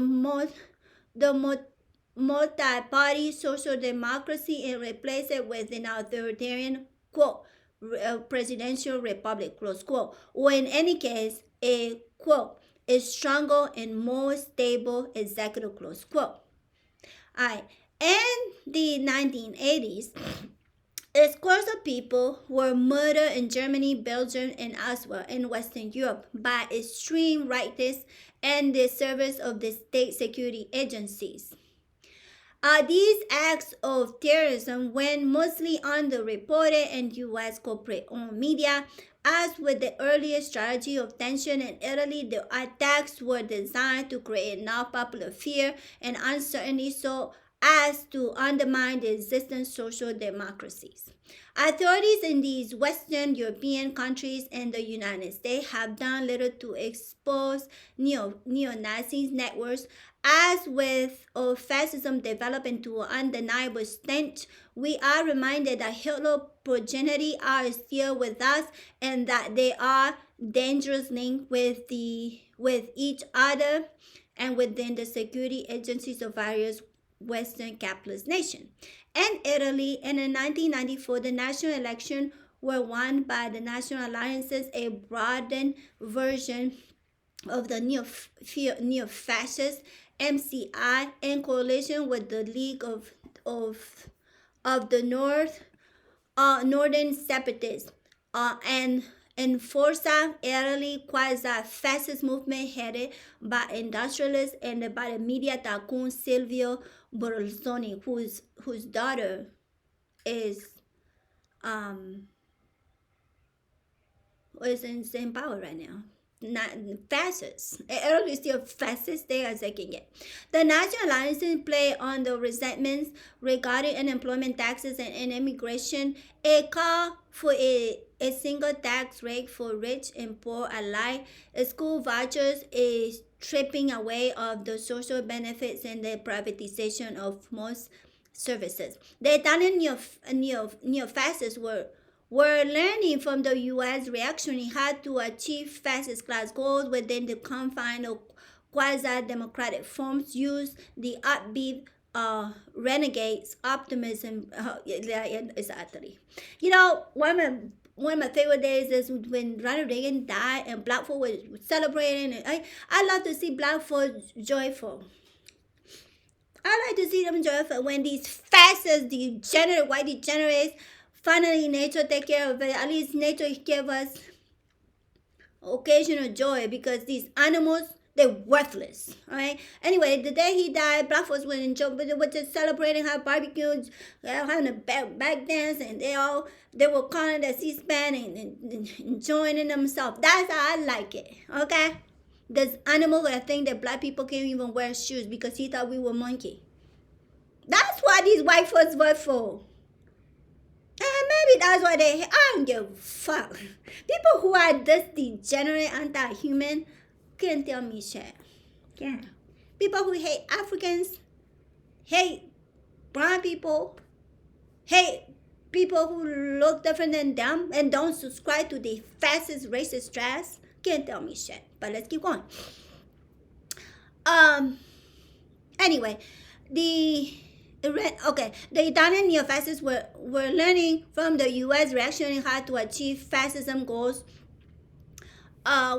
multi-party social democracy and replace it with an authoritarian, quote, presidential republic, close quote, or in any case, a, quote, a stronger and more stable executive, close quote. Alright, in the 1980s, scores of people were murdered in Germany, Belgium, and elsewhere in Western Europe by extreme rightists and the service of the state security agencies. These acts of terrorism went mostly underreported in U.S. corporate-owned media. As with the earlier strategy of tension in Italy, the attacks were designed to create enough popular fear and uncertainty so as to undermine the existing social democracies. Authorities in these Western European countries and the United States have done little to expose neo-Nazi networks. As with fascism developed into an undeniable stench, we are reminded that Hitler's progeny are still with us and that they are dangerous linked with each other and within the security agencies of various Western capitalist nation. And Italy, in 1994, the national election were won by the National Alliances, a broadened version of the neo-fascist MCI in coalition with the League of the Northern Separatists, and Forza Italy, quasi-fascist movement headed by industrialists and by the media tycoon Silvio Berlusconi, whose daughter is in power right now. Not fascists. Italy is still fascist. They are taking it. The National Alliance play on the resentments regarding unemployment taxes and immigration. A call for a single tax rate for rich and poor alike. School vouchers is stripping away of the social benefits and the privatization of most services. The Italian neo-fascists were learning from the U.S. reaction in how to achieve fascist class goals within the confines of quasi-democratic forms. Use the upbeat renegades optimism. Exactly. You know, one of my favorite days is when Ronald Reagan died and black folk were celebrating. And I love to see black folk joyful. I like to see them joyful when these fascist, degenerate, white degenerates, finally nature take care of it. At least nature give us occasional joy, because these animals, they're worthless. Alright. Anyway, the day he died, black folks went and they were just celebrating, have barbecues, having a back dance, and they were calling the C-SPAN and enjoying themselves. That's how I like it. Okay? This animal that think that black people can't even wear shoes because he thought we were monkey. That's what these white folks vote for. And maybe that's why I don't give a fuck. People who are this degenerate, anti-human, can't tell me shit. Yeah. People who hate Africans, hate brown people, hate people who look different than them, and don't subscribe to the fascist, racist trash, can't tell me shit. But let's keep going. Anyway, the Italian neo-fascists were learning from the U.S. reaction in how to achieve fascism goals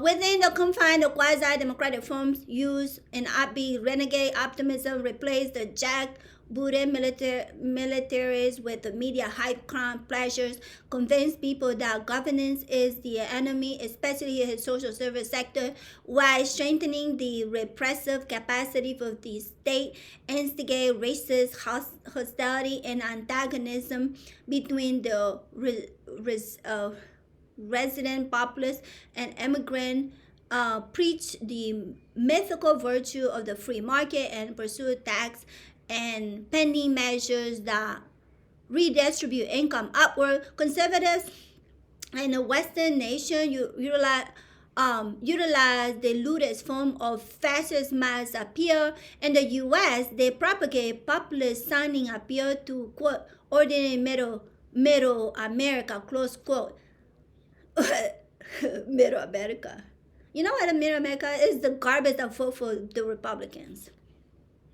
within the confines of quasi-democratic forms. Use an upbeat renegade optimism, replace the jackbooted militaries with the media hype crime pleasures, convince people that governance is the enemy, especially in the social service sector, while strengthening the repressive capacity of the state, instigate racist hostility and antagonism between the resident populace and immigrant, preach the mythical virtue of the free market and pursue tax and pending measures that redistribute income upward. Conservatives in the Western nation utilize the lewdest form of fascist mass appeal. In the U.S., they propagate populist sounding appeal to, quote, ordinary middle America, close quote. Middle America. You know what? Middle America is the garbage that vote for the Republicans.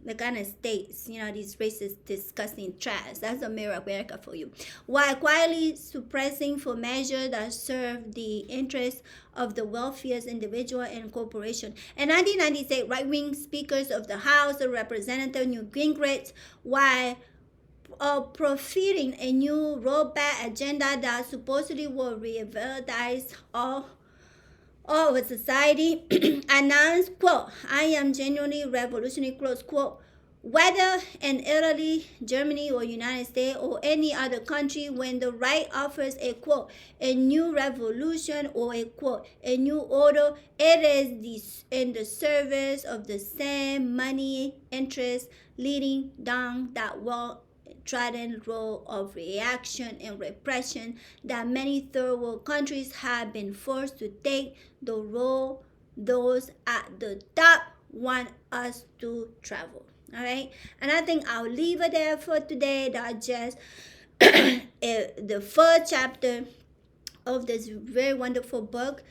The kind of states, these racist, disgusting trash. That's a middle America for you. While quietly suppressing for measures that serve the interests of the wealthiest individual and corporation. In 1996, right-wing speakers of the House of Representatives, Newt Gingrich, while profiting a new rollback agenda that supposedly will revitalize all of society, announced, quote, I am genuinely revolutionary, close quote. Whether in Italy, Germany, or United States, or any other country, when the right offers a, quote, a new revolution, or a, quote, a new order, it is in the service of the same money interests leading down that well-trodden road of reaction and repression that many third world countries have been forced to take, the road those at the top want us to travel. All right, and I think I'll leave it there for today. That's just the first chapter of this very wonderful book,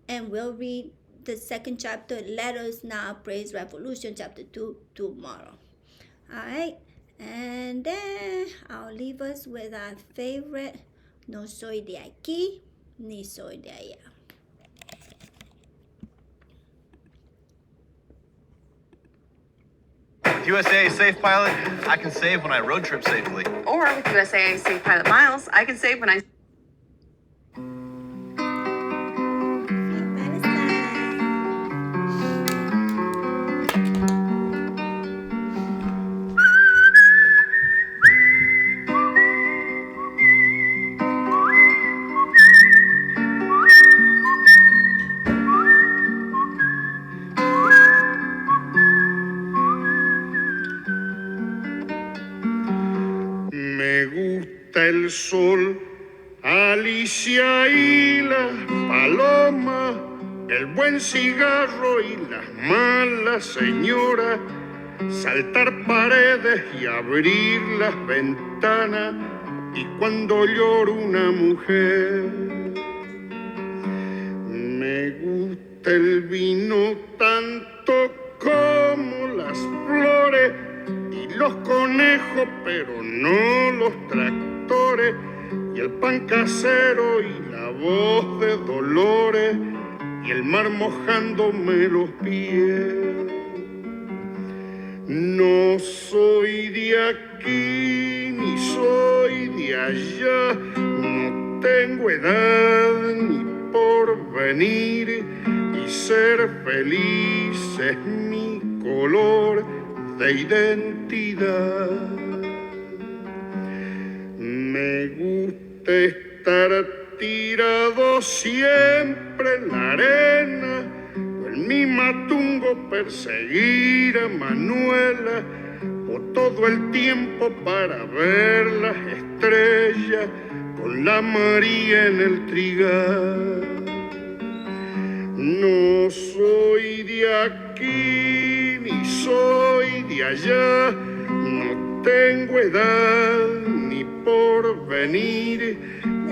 and we'll read the second chapter, Let Us Now Praise Revolution, chapter 2, tomorrow. All right, And then I'll leave us with our favorite, no soy de aquí, ni soy de allá. With USAA Safe Pilot, I can save when I road trip safely. Or with USAA Safe Pilot Miles, I can save when I... Happy Palestine. Me gusta el sol, Alicia y la paloma, el buen cigarro y las malas señoras, saltar paredes y abrir las ventanas, y cuando llora una mujer. Me gusta el vino tanto como las flores y los conejos, pero no los tractores, y el pan casero y la voz de Dolores, y el mar mojándome los pies. No soy de aquí ni soy de allá, no tengo edad ni porvenir, y ser feliz es mi color de identidad. Me gusta estar tirado siempre en la arena, o en mi matungo perseguir a Manuela, o todo el tiempo para ver las estrellas con la María en el trigal. No soy de aquí ni soy de allá, no tengo edad ni porvenir,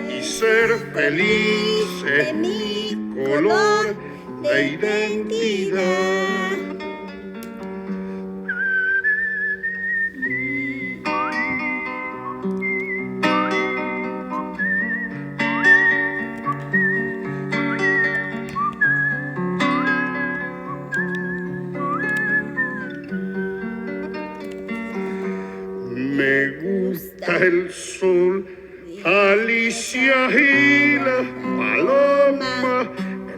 y ser feliz es mi color de identidad. Me gusta el sol, Alicia y la paloma,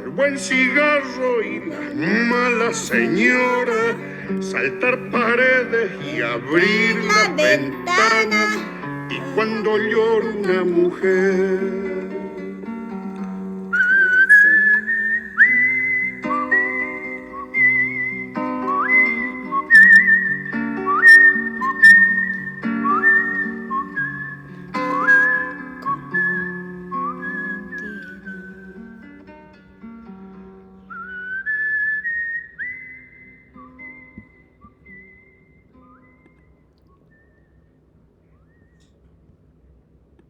el buen cigarro y las malas señoras, saltar paredes y abrir la ventana, y cuando llora una mujer.